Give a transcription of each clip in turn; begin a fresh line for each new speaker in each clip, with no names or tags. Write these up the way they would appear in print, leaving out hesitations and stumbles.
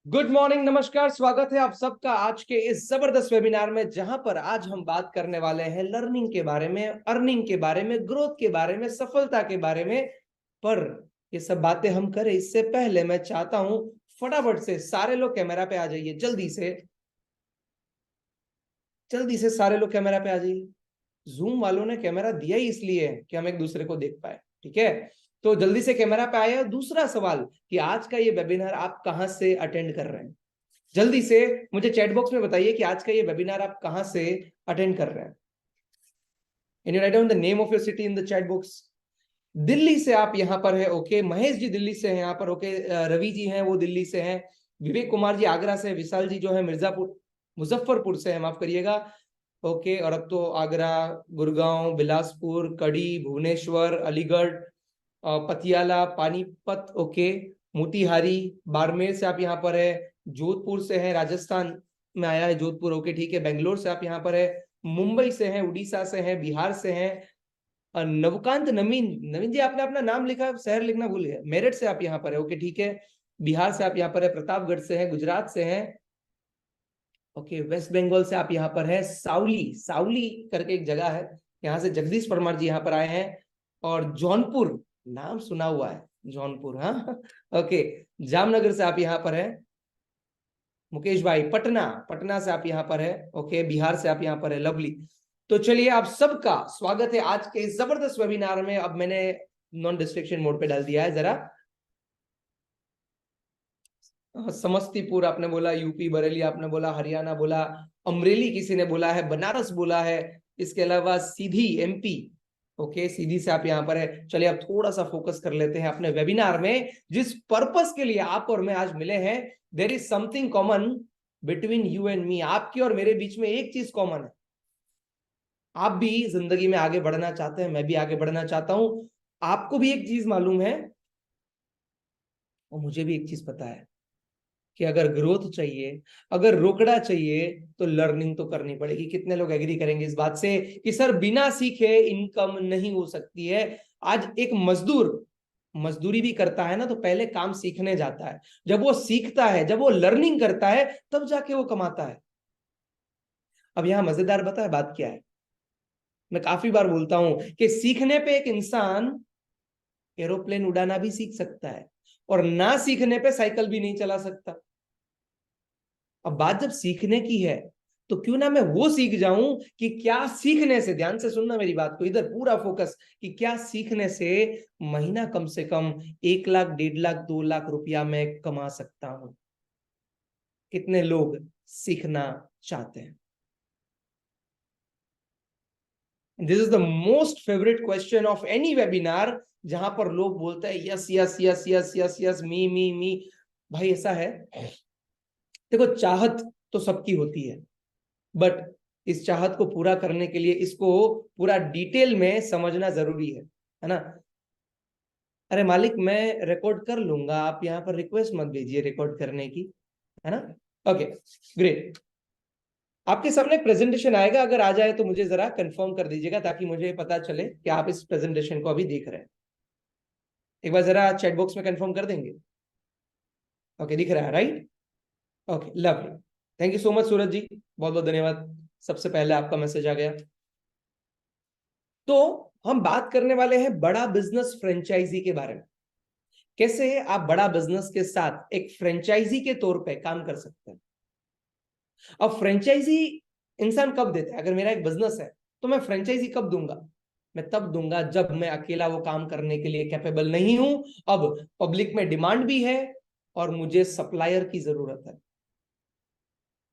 Good morning, नमस्कार, स्वागत है आप सबका आज के इस जबरदस्त वेबिनार में, जहां पर आज हम बात करने वाले हैं लर्निंग के बारे में, अर्निंग के बारे में, ग्रोथ के बारे में, सफलता के बारे में। पर ये सब बातें हम करें इससे पहले मैं चाहता हूं फटाफट से सारे लोग कैमरा पे आ जाइए। जल्दी से सारे लोग कैमरा पे आ जाइए। जूम वालों ने कैमरा दिया ही इसलिए है कि हम एक दूसरे को देख पाए, ठीक है? तो जल्दी से कैमरा पे आए। दूसरा सवाल कि आज का ये वेबिनार आप कहां से अटेंड कर रहे हैं? जल्दी से मुझे चैट बॉक्स में बताइए कि आज का ये वेबिनार आप कहां से अटेंड कर रहे हैं। Can you write down the name of your city in the chat box? Delhi से आप यहां पर है, ओके। महेश जी दिल्ली से हैं यहाँ पर, ओके। रवि जी हैं, वो दिल्ली से हैं। विवेक कुमार जी आगरा से, विशाल जी जो है मिर्जापुर मुजफ्फरपुर से है, माफ करिएगा, ओके। और अब तो आगरा, गुड़गांव, बिलासपुर, कड़ी, भुवनेश्वर, अलीगढ़, पतियाला, पानीपत, ओके, मोतिहारी, बाड़मेर से आप यहाँ पर है, जोधपुर से है, राजस्थान में आया है जोधपुर, ओके, ठीक है। बेंगलोर से आप यहाँ पर है, मुंबई से है, उड़ीसा से है, बिहार से है। नवकांत नवीन, नवीन जी आपने अपना नाम लिखा, शहर लिखना भूल गए। मेरठ से आप यहाँ पर है, ओके, ठीक है। बिहार से आप यहाँ पर है, प्रतापगढ़ से है, गुजरात से है, ओके। वेस्ट बंगाल से आप यहाँ पर है, सावली, सावली करके एक जगह है, यहाँ से जगदीश परमार जी यहाँ पर आए हैं। और जौनपुर, नाम सुना हुआ है जौनपुर, हाँ, ओके। जामनगर से आप यहाँ पर है, मुकेश भाई। पटना, पटना से आप यहाँ पर है, ओके। बिहार से आप यहाँ पर है, लवली। तो चलिए, आप सबका स्वागत है आज के इस जबरदस्त वेबिनार में। अब मैंने नॉन डिस्ट्रैक्शन मोड पे डाल दिया है जरा। समस्तीपुर आपने बोला, यूपी बरेली आपने बोला, हरियाणा बोला, अमरेली किसी ने बोला है, बनारस बोला है, इसके अलावा सीधी एमपी, ओके, सीधी से आप यहाँ पर है। चलिए अब थोड़ा सा फोकस कर लेते हैं अपने वेबिनार में। जिस पर्पस के लिए आप और मैं आज मिले हैं, there is something common between you and me. आपके और मेरे बीच में एक चीज कॉमन है। आप भी जिंदगी में आगे बढ़ना चाहते हैं, मैं भी आगे बढ़ना चाहता हूं। आपको भी एक चीज मालूम है और मुझे भी एक चीज पता है कि अगर ग्रोथ चाहिए, अगर रोकड़ा चाहिए, तो लर्निंग तो करनी पड़ेगी। कितने लोग एग्री करेंगे इस बात से कि सर बिना सीखे इनकम नहीं हो सकती है? आज एक मजदूर मजदूरी भी करता है ना, तो पहले काम सीखने जाता है। जब वो सीखता है, जब वो लर्निंग करता है, तब जाके वो कमाता है। अब यहां मजेदार बता है बात क्या है? मैं काफी बार बोलता हूं कि सीखने पे एक इंसान एरोप्लेन उड़ाना भी सीख सकता है, और ना सीखने पे साइकिल भी नहीं चला सकता। अब बात जब सीखने की है, तो क्यों ना मैं वो सीख जाऊं कि क्या सीखने से, ध्यान से सुनना मेरी बात को, इधर पूरा फोकस, कि क्या सीखने से महीना कम से कम 1 लाख, 1.5 लाख, 2 लाख रुपया मैं कमा सकता हूं। कितने लोग सीखना चाहते हैं? This is the most favourite question of any webinar, जहां पर लोग बोलते हैं yes yes yes yes yes yes, me. भाई ऐसा है, देखो, चाहत तो सबकी होती है, बट इस चाहत को पूरा करने के लिए इसको पूरा डिटेल में समझना जरूरी है ना? अरे मालिक, मैं रिकॉर्ड कर लूंगा, आप यहाँ पर रिक्वेस्ट मत भेजिए रिकॉर्ड करने की, है ना? Okay, great. आपके सामने प्रेजेंटेशन आएगा, अगर आ जाए तो मुझे जरा कंफर्म कर दीजिएगा, ताकि मुझे पता चले कि आप इस प्रेजेंटेशन को अभी देख रहे हैं। एक बार जरा चैट बॉक्स में कंफर्म कर देंगे। ओके, दिख रहा है, right? Okay, lovely. Thank you so much Suraj ji, बहुत बहुत धन्यवाद। सबसे पहले आपका मैसेज आ गया। तो हम बात करने वाले हैं बड़ा बिजनेस फ्रेंचाइजी के बारे में। कैसे आप बड़ा बिजनेस के साथ एक फ्रेंचाइजी के तौर पे काम कर सकते हैं। अब फ्रेंचाइजी इंसान कब देता है? अगर मेरा एक बिजनेस है, तो मैं फ्रेंचाइजी कब दूंगा? मैं तब दूंगा जब मैं अकेला वो काम करने के लिए कैपेबल नहीं हूं। अब पब्लिक में डिमांड भी है और मुझे सप्लायर की जरूरत है।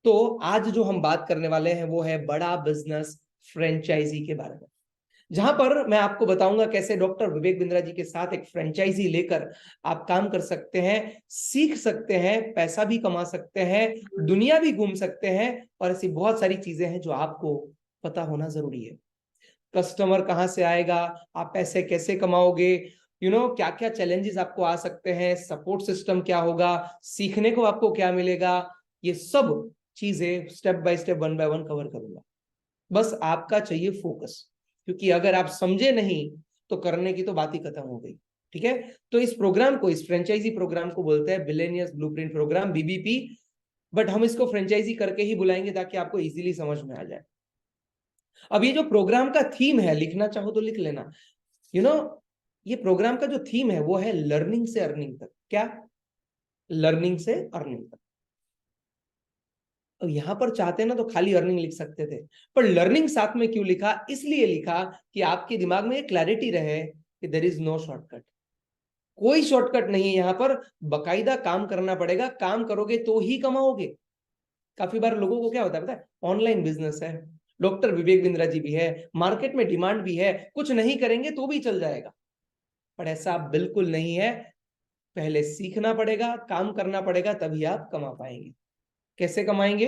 तो आज जो हम बात करने वाले हैं वो है बड़ा बिजनेस फ्रेंचाइजी के बारे में, जहां पर मैं आपको बताऊंगा कैसे डॉक्टर विवेक बिंद्रा जी के साथ एक फ्रेंचाइजी लेकर आप काम कर सकते हैं, सीख सकते हैं, पैसा भी कमा सकते हैं, दुनिया भी घूम सकते हैं। और ऐसी बहुत सारी चीजें हैं जो आपको पता होना जरूरी है। कस्टमर कहां से आएगा, आप पैसे कैसे कमाओगे, क्या क्या चैलेंजेस आपको आ सकते हैं, सपोर्ट सिस्टम क्या होगा, सीखने को आपको क्या मिलेगा, ये सब चीजें step by step, one by one cover करूंगा। बस आपका चाहिए फोकस, क्योंकि अगर आप समझे नहीं तो करने की तो बात ही खत्म हो गई, ठीक है। तो इस प्रोग्राम को, इस फ्रेंचाइजी प्रोग्राम को बोलते हैं billionaires blueprint program, BBP. But हम इसको फ्रेंचाइजी करके ही बुलाएंगे ताकि आपको इजीली समझ में आ जाए। अब ये जो प्रोग्राम का थीम है, लिखना चाहो तो लिख लेना, ये प्रोग्राम का जो थीम है वो है लर्निंग से अर्निंग तक। क्या? लर्निंग से अर्निंग तक। अब यहां पर चाहते ना तो खाली अर्निंग लिख सकते थे, पर लर्निंग साथ में क्यों लिखा? इसलिए लिखा कि आपके दिमाग में ये क्लैरिटी रहे कि देयर इज नो शॉर्टकट। कोई शॉर्टकट नहीं है यहां पर, बकायदा काम करना पड़ेगा। काम करोगे तो ही कमाओगे। काफी बार लोगों को क्या होता है पता है, ऑनलाइन बिजनेस है, डॉक्टर विवेक बिंद्रा जी भी है, मार्केट में डिमांड भी है, कुछ नहीं करेंगे तो भी चल जाएगा। पर ऐसा बिल्कुल नहीं है। पहले सीखना पड़ेगा, काम करना पड़ेगा, तभी आप कमा पाएंगे। कैसे कमाएंगे?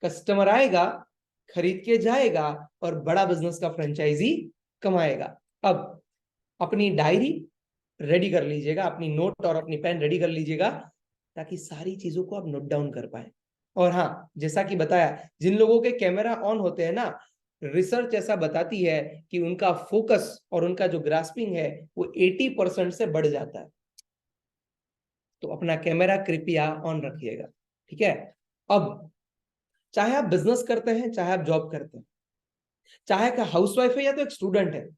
कस्टमर आएगा, खरीद के जाएगा, और बड़ा बिजनेस का फ्रेंचाइजी कमाएगा। अब अपनी डायरी रेडी कर लीजिएगा, अपनी नोट और अपनी पेन रेडी कर लीजिएगा, ताकि सारी चीजों को आप नोट डाउन कर पाए। और हाँ, जैसा कि बताया, जिन लोगों के कैमरा ऑन होते हैं ना, रिसर्च ऐसा बताती है कि उनका फोकस और उनका जो ग्रास्पिंग है वो 80% से बढ़ जाता है। तो अपना कैमरा कृपया ऑन रखिएगा, ठीक है। अब चाहे आप बिजनेस करते हैं, चाहे आप जॉब करते हैं, चाहे का हाउसवाइफ है या तो एक स्टूडेंट है,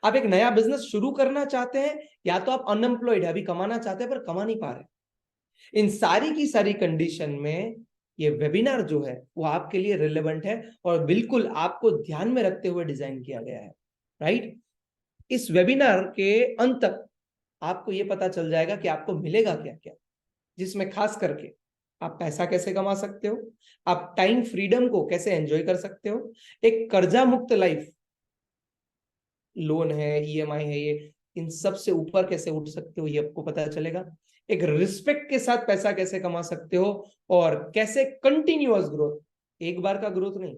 आप एक नया बिजनेस शुरू करना चाहते हैं, या तो आप अनएम्प्लॉयड है, अभी कमाना चाहते हैं पर कमा नहीं पा रहे, इन सारी की सारी कंडीशन में ये वेबिनार जो है वो आपके लिए रिलेवेंट है, और बिल्कुल आपको ध्यान में रखते हुए डिजाइन किया गया है, राइट। इस वेबिनार के अंत तक आपको ये पता चल जाएगा कि आपको मिलेगा क्या क्या, जिसमें खास करके आप पैसा कैसे कमा सकते हो, आप टाइम फ्रीडम को कैसे एंजॉय कर सकते हो, एक कर्जा मुक्त लाइफ, लोन है, ईएमआई है, ये इन सब से ऊपर कैसे उठ सकते हो ये आपको पता चलेगा, एक रिस्पेक्ट के साथ पैसा कैसे कमा सकते हो, और कैसे कंटिन्यूअस ग्रोथ, एक बार का ग्रोथ नहीं,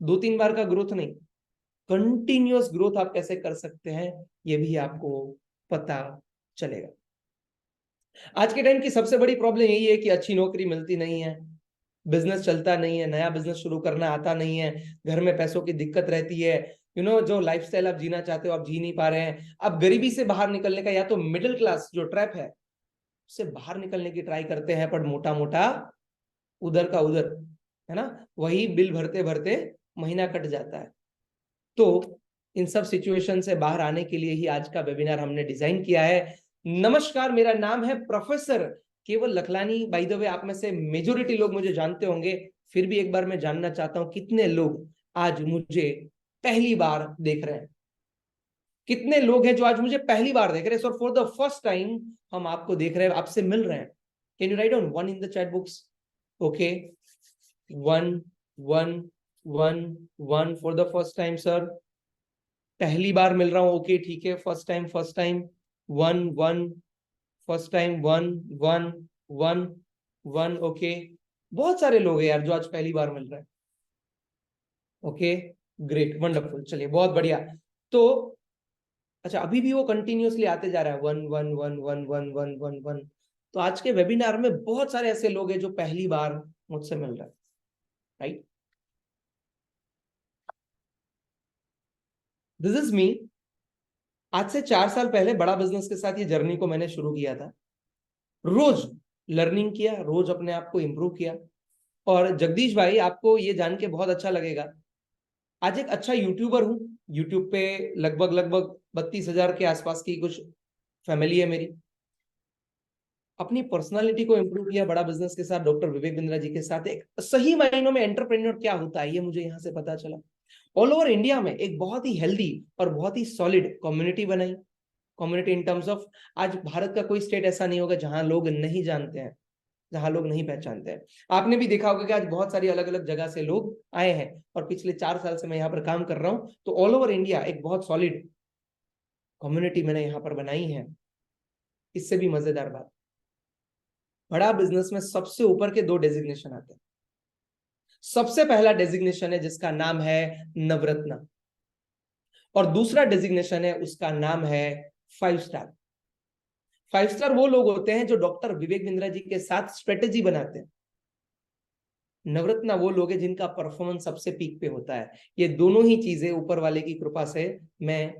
2-3 बार का ग्रोथ नहीं, कंटिन्यूअस ग्रोथ आप कैसे कर सकते हैं, ये भी आपको पता चलेगा। आज के टाइम की सबसे बड़ी प्रॉब्लम यही है कि अच्छी नौकरी मिलती नहीं है, बिजनेस चलता नहीं है, नया बिजनेस शुरू करना आता नहीं है, घर में पैसों की दिक्कत रहती है, जो लाइफस्टाइल आप जीना चाहते हो आप जी नहीं पा रहे हैं। अब गरीबी से बाहर निकलने का, या तो मिडिल क्लास जो ट्रैप है उससे बाहर निकलने की ट्राई करते हैं, पर मोटा मोटा उधर का उधर, है ना, वही बिल भरते भरते महीना कट जाता है। तो इन सब सिचुएशन से बाहर आने के लिए ही आज का वेबिनार हमने डिजाइन किया है। नमस्कार, मेरा नाम है प्रोफेसर केवल लखलानी। बाय द वे, आप में से मेजोरिटी लोग मुझे जानते होंगे, फिर भी एक बार मैं जानना चाहता हूं कितने लोग आज मुझे पहली बार देख रहे हैं, कितने लोग हैं जो आज मुझे पहली बार देख रहे हैं, फॉर द फर्स्ट टाइम हम आपको देख रहे हैं, आपसे मिल रहे हैं। Can you write down 1 in the chat books? Okay, 1 1 1 1 for the first time sir, पहली बार मिल रहा हूं, ओके ठीक है, first time 1 1 first time 1 1 1 1, okay. बहुत सारे लोग हैं यार जो आज पहली बार मिल रहे हैं। ओके, ग्रेट, वंडरफुल, चलिए बहुत बढ़िया। तो अच्छा, अभी भी वो कंटिन्यूअसली आते जा रहा है, 1 1 1 1 1 1 1 1। तो आज के वेबिनार में बहुत सारे ऐसे लोग हैं जो पहली बार मुझसे मिल रहे हैं, राइट। This is me. आज से 4 साल पहले बड़ा बिजनेस के साथ ये जर्नी को मैंने शुरू किया था। रोज लर्निंग किया, रोज अपने आप को इंप्रूव किया। और जगदीश भाई, आपको ये जान के बहुत अच्छा लगेगा, आज एक अच्छा यूट्यूबर हूँ। यूट्यूब पे लगभग लगभग 32,000 के आसपास की कुछ फैमिली है मेरी। अपनी पर्सनालिटी को इंप्रूव किया बड़ा बिजनेस के साथ, डॉक्टर विवेक बिंद्रा जी के साथ। एक सही मायनों में एंटरप्रेन्योर क्या होता है ये मुझे यहाँ से पता चला। ऑल ओवर इंडिया में एक बहुत ही हेल्दी और बहुत ही सॉलिड कम्युनिटी बनाई। कम्युनिटी इन टर्म्स ऑफ, आज भारत का कोई स्टेट ऐसा नहीं होगा जहां लोग नहीं जानते हैं, जहां लोग नहीं पहचानते हैं। आपने भी देखा होगा कि आज बहुत सारी अलग अलग जगह से लोग आए हैं, और पिछले 4 साल से मैं यहाँ पर काम कर रहा हूँ, तो ऑल ओवर इंडिया एक बहुत सॉलिड कम्युनिटी मैंने यहाँ पर बनाई है। इससे भी मजेदार बात, बड़ा बिजनेस में सबसे ऊपर के 2 डेजिग्नेशन आते हैं। सबसे पहला डेजिग्नेशन है जिसका नाम है नवरत्न, और दूसरा डेजिग्नेशन है उसका नाम है 5 स्टार। 5 स्टार वो लोग होते हैं जो डॉक्टर विवेक बिंद्रा जी के साथ स्ट्रेटेजी बनाते हैं। नवरत्न वो लोग हैं जिनका परफॉर्मेंस सबसे पीक पे होता है। ये दोनों ही चीजें ऊपर वाले की कृपा से मैं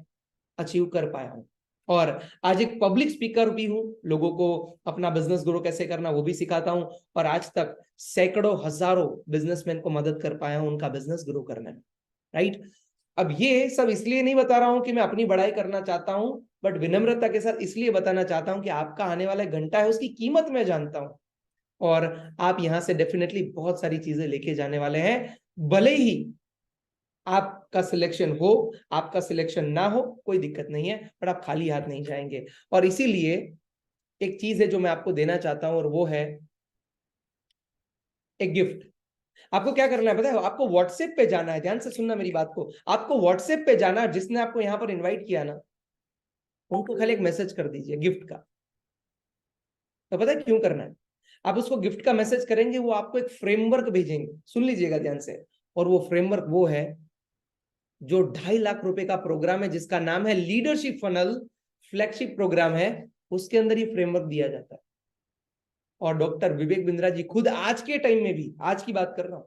अचीव कर पाया हूं। और आज एक पब्लिक स्पीकर भी हूं, लोगों को अपना बिजनेस ग्रो कैसे करना वो भी सिखाता हूं, और आज तक सैकड़ों हजारों बिजनेसमैन को मदद कर पाया हूं उनका बिजनेस ग्रो करने में, राइट। अब ये सब इसलिए नहीं बता रहा हूं कि मैं अपनी बड़ाई करना चाहता हूं, बट विनम्रता के साथ इसलिए बताना चाहता हूं कि आपका आने वाला घंटा है, उसकी कीमत मैं जानता हूं, और आप यहां से डेफिनेटली बहुत सारी चीजें लेके जाने वाले हैं। भले ही आपका सिलेक्शन हो, आपका सिलेक्शन ना हो, कोई दिक्कत नहीं है, पर आप खाली हाथ नहीं जाएंगे। और इसीलिए एक चीज है जो मैं आपको देना चाहता हूं, और वो है एक गिफ्ट। आपको क्या करना है पता है? आपको व्हाट्सएप पे जाना है, ध्यान से सुनना मेरी बात को। आपको व्हाट्सएप पे जाना, जिसने आपको यहां पर इनवाइट किया ना, उनको खाली एक मैसेज कर दीजिए गिफ्ट का। तो पता है क्यों करना है? आप उसको गिफ्ट का मैसेज करेंगे, वो आपको एक फ्रेमवर्क भेजेंगे, सुन लीजिएगा ध्यान से। और वो फ्रेमवर्क वो है जो 2.5 लाख रुपए का प्रोग्राम है, जिसका नाम है लीडरशिप फनल, फ्लैगशिप प्रोग्राम है, उसके अंदर ही फ्रेमवर्क दिया जाता है। और डॉक्टर विवेक बिंद्रा जी खुद आज के टाइम में भी, आज की बात कर रहा हूं,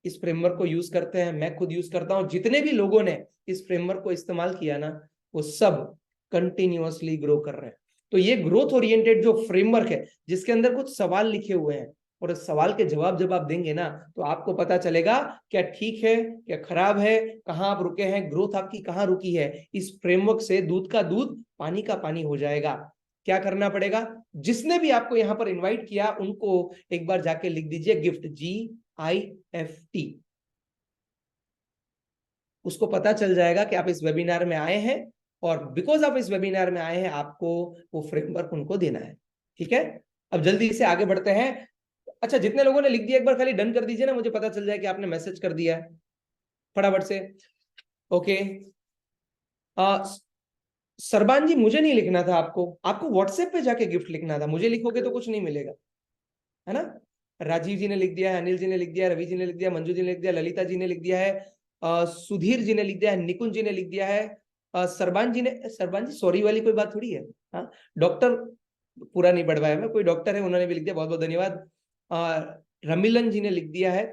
इस फ्रेमवर्क को यूज करते हैं, मैं खुद यूज करता हूं। जितने भी लोगों ने इस फ्रेमवर्क को इस्तेमाल किया ना, वो सब कंटिन्यूअसली ग्रो कर रहे हैं। तो ये ग्रोथ ओरिएंटेड जो फ्रेमवर्क है, जिसके अंदर कुछ सवाल लिखे हुए हैं, और इस सवाल के जवाब जब आप देंगे ना, तो आपको पता चलेगा क्या ठीक है, क्या खराब है, कहां आप रुके हैं, ग्रोथ आपकी कहां रुकी है। इस फ्रेमवर्क से दूध का दूध, पानी का पानी हो जाएगा। क्या करना पड़ेगा? जिसने भी आपको यहां पर इनवाइट किया, उनको एक बार जाके लिख दीजिए गिफ्ट, GIFT। उसको पता चल जाएगा कि आप इस वेबिनार में आए हैं, और बिकॉज आप इस वेबिनार में आए हैं, आपको वो फ्रेमवर्क उनको देना है। ठीक है, अब जल्दी से आगे बढ़ते हैं। अच्छा, जितने लोगों ने लिख दिया एक बार खाली डन कर दीजिए ना, मुझे पता चल जाए कि आपने मैसेज कर दिया है फटाफट से। ओके, सरबान जी, मुझे नहीं लिखना था आपको, आपको व्हाट्सएप पे जाके गिफ्ट लिखना था। मुझे लिखोगे तो कुछ नहीं मिलेगा, है ना। राजीव जी ने लिख दिया है, अनिल जी ने लिख दिया है, रवि जी ने लिख दिया, मंजू जी ने लिख दिया, ललिता जी ने लिख दिया है, सुधीर जी ने लिख दिया है, निकुंज जी ने लिख दिया है, सरबान जी ने, सरबान जी सॉरी वाली कोई बात थोड़ी है। हाँ, डॉक्टर, पूरा नहीं बढ़वाया मैं, कोई डॉक्टर है, उन्होंने भी लिख दिया, बहुत बहुत धन्यवाद। रमिलन जी ने लिख दिया है,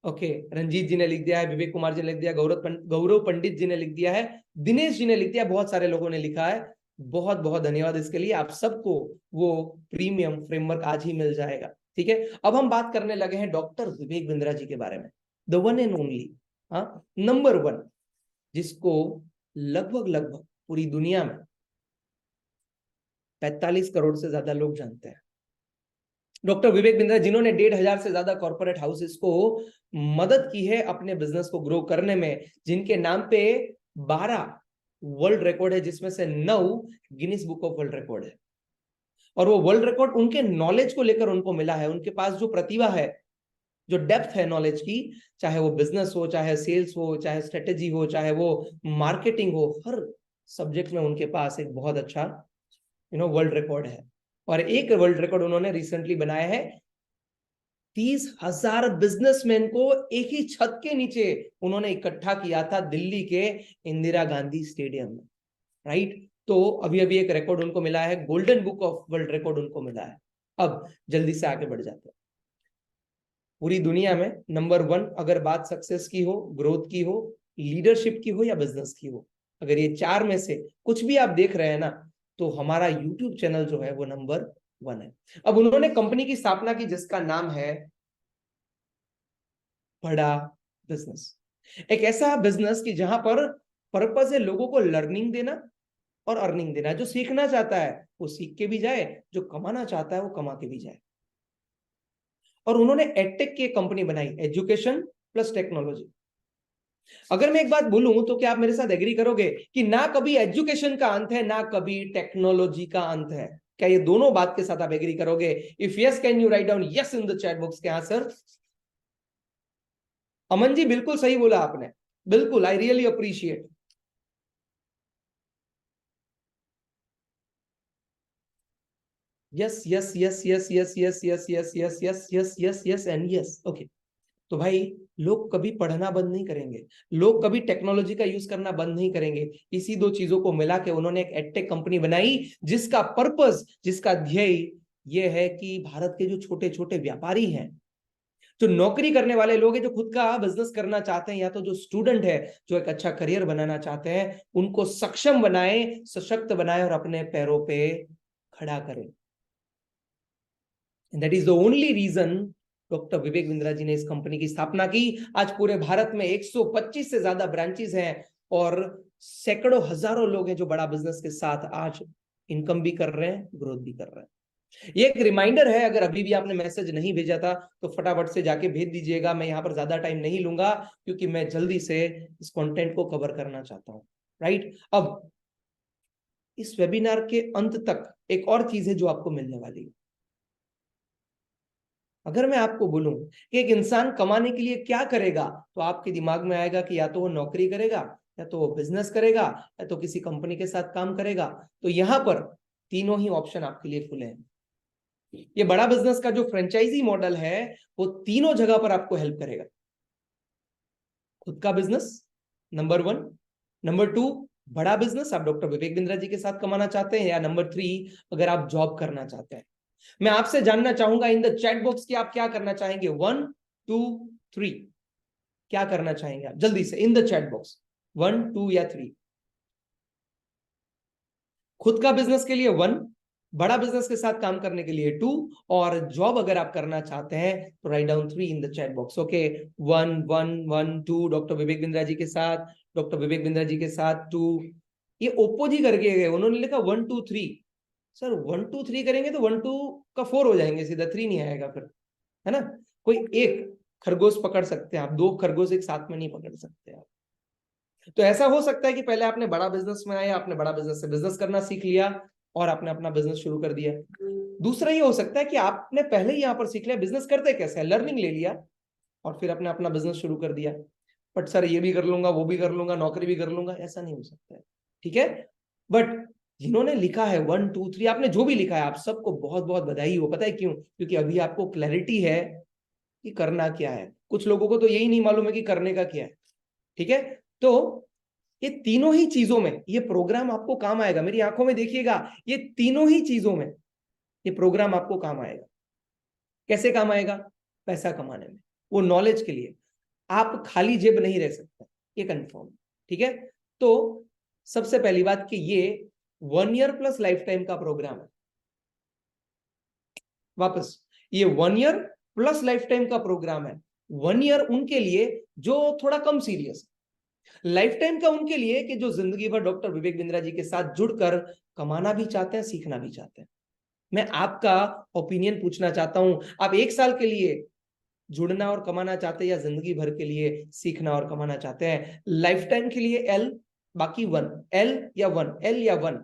ओके, रंजीत जी ने लिख दिया है, विवेक कुमार जी ने लिख दिया, गौरव पंडित जी ने लिख दिया है, दिनेश जी ने लिख दिया, बहुत सारे लोगों ने लिखा है। बहुत बहुत धन्यवाद इसके लिए। आप सबको वो प्रीमियम फ्रेमवर्क आज ही मिल जाएगा। ठीक है, अब हम बात करने लगे हैं डॉक्टर विवेक बिंद्रा जी के बारे में, द वन एंड ओनली, हाँ, नंबर 1, जिसको लगभग लगभग पूरी दुनिया में 45 करोड़ से ज्यादा लोग जानते हैं। डॉक्टर विवेक बिंद्रा, जिन्होंने 1,500 से ज्यादा कॉर्पोरेट हाउसेस को मदद की है अपने बिजनेस को ग्रो करने में, जिनके नाम पे 12 वर्ल्ड रिकॉर्ड है, जिसमें से 9 Guinness book of world record है। और वो वर्ल्ड रिकॉर्ड उनके नॉलेज को लेकर उनको मिला है, उनके पास जो प्रतिभा है, जो डेप्थ है नॉलेज की, चाहे वो बिजनेस हो, चाहे सेल्स हो, चाहे स्ट्रेटेजी हो, चाहे वो मार्केटिंग हो, हर सब्जेक्ट में उनके पास एक बहुत अच्छा वर्ल्ड रिकॉर्ड है। और एक वर्ल्ड रिकॉर्ड उन्होंने रिसेंटली बनाया है, 30,000 बिजनेसमैन को एक ही छत के नीचे उन्होंने इकट्ठा किया था दिल्ली के इंदिरा गांधी स्टेडियम में, राइट। तो अभी अभी एक रिकॉर्ड उनको मिला है, golden book of world record उनको मिला है। अब जल्दी से आगे बढ़ जाते हैं। पूरी दुनिया में नंबर 1 अगर बात सक्सेस की हो, ग्रोथ की हो, लीडरशिप की हो, या बिजनेस की हो, अगर ये 4 में से कुछ भी आप देख रहे हैं ना, तो हमारा यूट्यूब चैनल जो है वो नंबर 1 है। अब उन्होंने कंपनी की स्थापना की, जिसका नाम है बड़ा बिजनेस। एक ऐसा बिजनेस कि जहां पर पर्पस है लोगों को लर्निंग देना और अर्निंग देना। जो सीखना चाहता है वो सीख के भी जाए, जो कमाना चाहता है वो कमा के भी जाए। और उन्होंने एडटेक की एक कंपनी बनाई, एजुकेशन प्लस टेक्नोलॉजी। अगर मैं एक बात बोलूं तो क्या आप मेरे साथ एग्री करोगे कि ना कभी एजुकेशन का अंत है, ना कभी टेक्नोलॉजी का अंत है? क्या ये दोनों बात के साथ आप एग्री करोगे? If yes, can you write down yes in the chat box? क्या सर? अमन जी, बिल्कुल सही बोला आपने, बिल्कुल, I really appreciate. Yes yes yes yes yes yes yes yes yes yes yes yes yes and yes. Okay, तो भाई, लोग कभी पढ़ना बंद नहीं करेंगे, लोग कभी टेक्नोलॉजी का यूज करना बंद नहीं करेंगे। इसी दो चीजों को मिला के उन्होंने एक एडटेक कंपनी बनाई, जिसका पर्पस, जिसका ध्येय ये है कि भारत के जो छोटे छोटे व्यापारी हैं, जो नौकरी करने वाले लोग हैं, जो खुद का बिजनेस करना चाहते हैं, या तो जो स्टूडेंट है जो एक अच्छा करियर बनाना चाहते हैं, उनको सक्षम बनाए, सशक्त बनाए और अपने पैरों पे खड़ा करें। That is the only reason doctor Vivek Bindra ji ने इस कंपनी की स्थापना की। आज पूरे भारत में 125 से ज्यादा ब्रांचेस हैं और सैकड़ों हजारों लोग हैं जो बड़ा बिजनेस के साथ आज इनकम भी कर रहे हैं, ग्रोथ भी कर रहे हैं। ये एक रिमाइंडर है, अगर अभी भी आपने मैसेज नहीं भेजा था तो फटाफट से जाके भेज दीजिएगा। मैं यहाँ पर ज्यादा टाइम नहीं लूंगा क्योंकि मैं जल्दी से इस कंटेंट को कवर करना चाहता हूँ। राइट, अब इस वेबिनार के अंत तक एक और चीज है जो आपको मिलने वाली है। अगर मैं आपको बोलूं कि एक इंसान कमाने के लिए क्या करेगा, तो आपके दिमाग में आएगा कि या तो वो नौकरी करेगा, या तो वो बिजनेस करेगा, या तो किसी कंपनी के साथ काम करेगा। तो यहां पर तीनों ही ऑप्शन आपके लिए खुले हैं। ये बड़ा बिजनेस का जो फ्रेंचाइजी मॉडल है वो तीनों जगह पर आपको हेल्प करेगा। खुद का बिजनेस नंबर 1, नंबर 2 बड़ा बिजनेस आप डॉक्टर विवेक बिंद्रा जी के साथ कमाना चाहते हैं, या नंबर 3 अगर आप जॉब करना चाहते हैं। मैं आपसे जानना चाहूंगा इन द चैट बॉक्स कि आप क्या करना चाहेंगे। 1, 2, 3 क्या करना चाहेंगे आप? जल्दी से इन द चैट बॉक्स 1, 2 या 3। खुद का बिजनेस के लिए 1, बड़ा बिजनेस के साथ काम करने के लिए 2, और जॉब अगर आप करना चाहते हैं तो write down 3 in the chat box. Okay, 1, 1, 1, 2 doctor Vivek Bindra ji के साथ, डॉक्टर विवेक बिंद्रा जी के साथ 2। ये ओप्पो जी करके गए, उन्होंने लिखा 1, 2, 3। सर 1, 2, 3 करेंगे तो 1, 2 का 4 हो जाएंगे, सीधा 3 नहीं आएगा फिर, है ना। कोई एक खरगोश पकड़ सकते हैं आप, 2 खरगोश एक साथ में नहीं पकड़ सकते आप। तो ऐसा हो सकता है कि पहले आपने बड़ा बिजनेस में आया, आपने बड़ा बिजनेस से बिजनेस करना सीख लिया और आपने अपना बिजनेस शुरू कर दिया। दूसरा ये हो सकता है कि आपने पहले ही यहाँ पर सीख लिया बिजनेस करते कैसे, लर्निंग ले लिया और फिर आपने अपना बिजनेस शुरू कर दिया। बट सर ये भी कर लूंगा, वो भी कर लूंगा, नौकरी भी कर लूंगा, ऐसा नहीं हो सकता है। ठीक है, बट जिन्होंने लिखा है 1, 2, 3, आपने जो भी लिखा है, आप सबको बहुत बहुत बधाई हो। पता है क्यों? क्योंकि अभी आपको क्लैरिटी है कि करना क्या है। कुछ लोगों को तो यही नहीं मालूम है कि करने का क्या है। ठीक है, तो ये तीनों ही चीजों में ये प्रोग्राम आपको काम आएगा। मेरी आंखों में देखिएगा, ये तीनों ही चीजों में ये प्रोग्राम आपको काम आएगा। कैसे काम आएगा? पैसा कमाने में, वो नॉलेज के लिए। आप खाली जेब नहीं रह सकते, ये कंफर्म। ठीक है, तो सबसे पहली बात कि ये 1 ईयर प्लस लाइफ टाइम का प्रोग्राम है। वापस, ये 1 ईयर प्लस लाइफ टाइम का प्रोग्राम है। 1 ईयर उनके लिए जो थोड़ा कम सीरियस, लाइफ टाइम का उनके लिए कि जो जिंदगी भर डॉक्टर विवेक बिंद्रा जी के साथ जुड़कर कमाना भी चाहते हैं, सीखना भी चाहते हैं। मैं आपका ओपिनियन पूछना चाहता हूं, आप 1 साल के लिए जुड़ना और कमाना चाहते हैं, या जिंदगी भर के लिए सीखना और कमाना चाहते हैं? लाइफ टाइम के लिए एल, बाकी 1, एल या 1, एल या 1।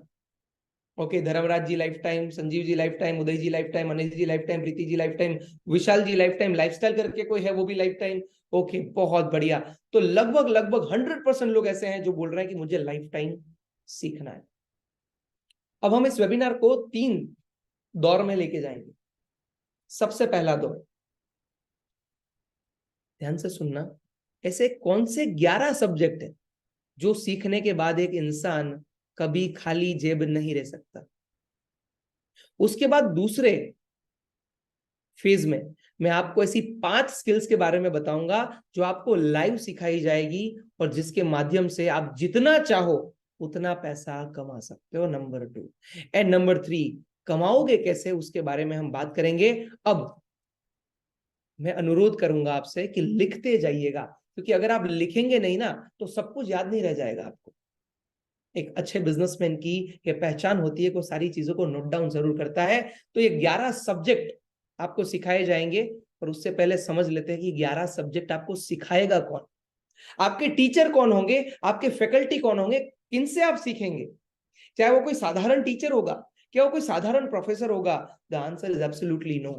ओके, धर्मराज जी life time, Sanjeev ji life time, उदय जी life time, Anil ji life time, Preeti ji life time, विशाल जी लाइफ टाइम, लाइफस्टाइल करके कोई है वो भी लाइफ टाइम। ओके, बहुत बढ़िया। तो लगभग लगभग 100% लोग ऐसे हैं जो बोल रहे हैं कि मुझे लाइफ टाइम सीखना है। अब हम इस वेबिनार को 3 दौर में लेके जाएंगे। सबसे पहला दौर, ध्यान से सुनना, ऐसे कौन से 11 सब्जेक्ट है जो सीखने के बाद एक इंसान कभी खाली जेब नहीं रह सकता। उसके बाद दूसरे फेज में मैं आपको ऐसी 5 स्किल्स के बारे में बताऊंगा जो आपको लाइव सिखाई जाएगी और जिसके माध्यम से आप जितना चाहो उतना पैसा कमा सकते हो। नंबर 2 एंड नंबर 3 कमाओगे कैसे, उसके बारे में हम बात करेंगे। अब मैं अनुरोध करूंगा आपसे कि लिखते जाइएगा, क्योंकि अगर आप लिखेंगे नहीं ना तो सब कुछ याद नहीं रह जाएगा आपको। एक अच्छे बिजनेसमैन की ये पहचान होती है कि वो सारी चीजों को नोट डाउन जरूर करता है। तो ये 11 सब्जेक्ट आपको सिखाए जाएंगे, और उससे पहले समझ लेते हैं कि 11 सब्जेक्ट आपको सिखाएगा कौन, आपके टीचर कौन होंगे, आपके फैकल्टी कौन होंगे, किनसे आप सीखेंगे। चाहे वो कोई साधारण टीचर होगा, क्या वो कोई साधारण प्रोफेसर होगा? The answer is absolutely no.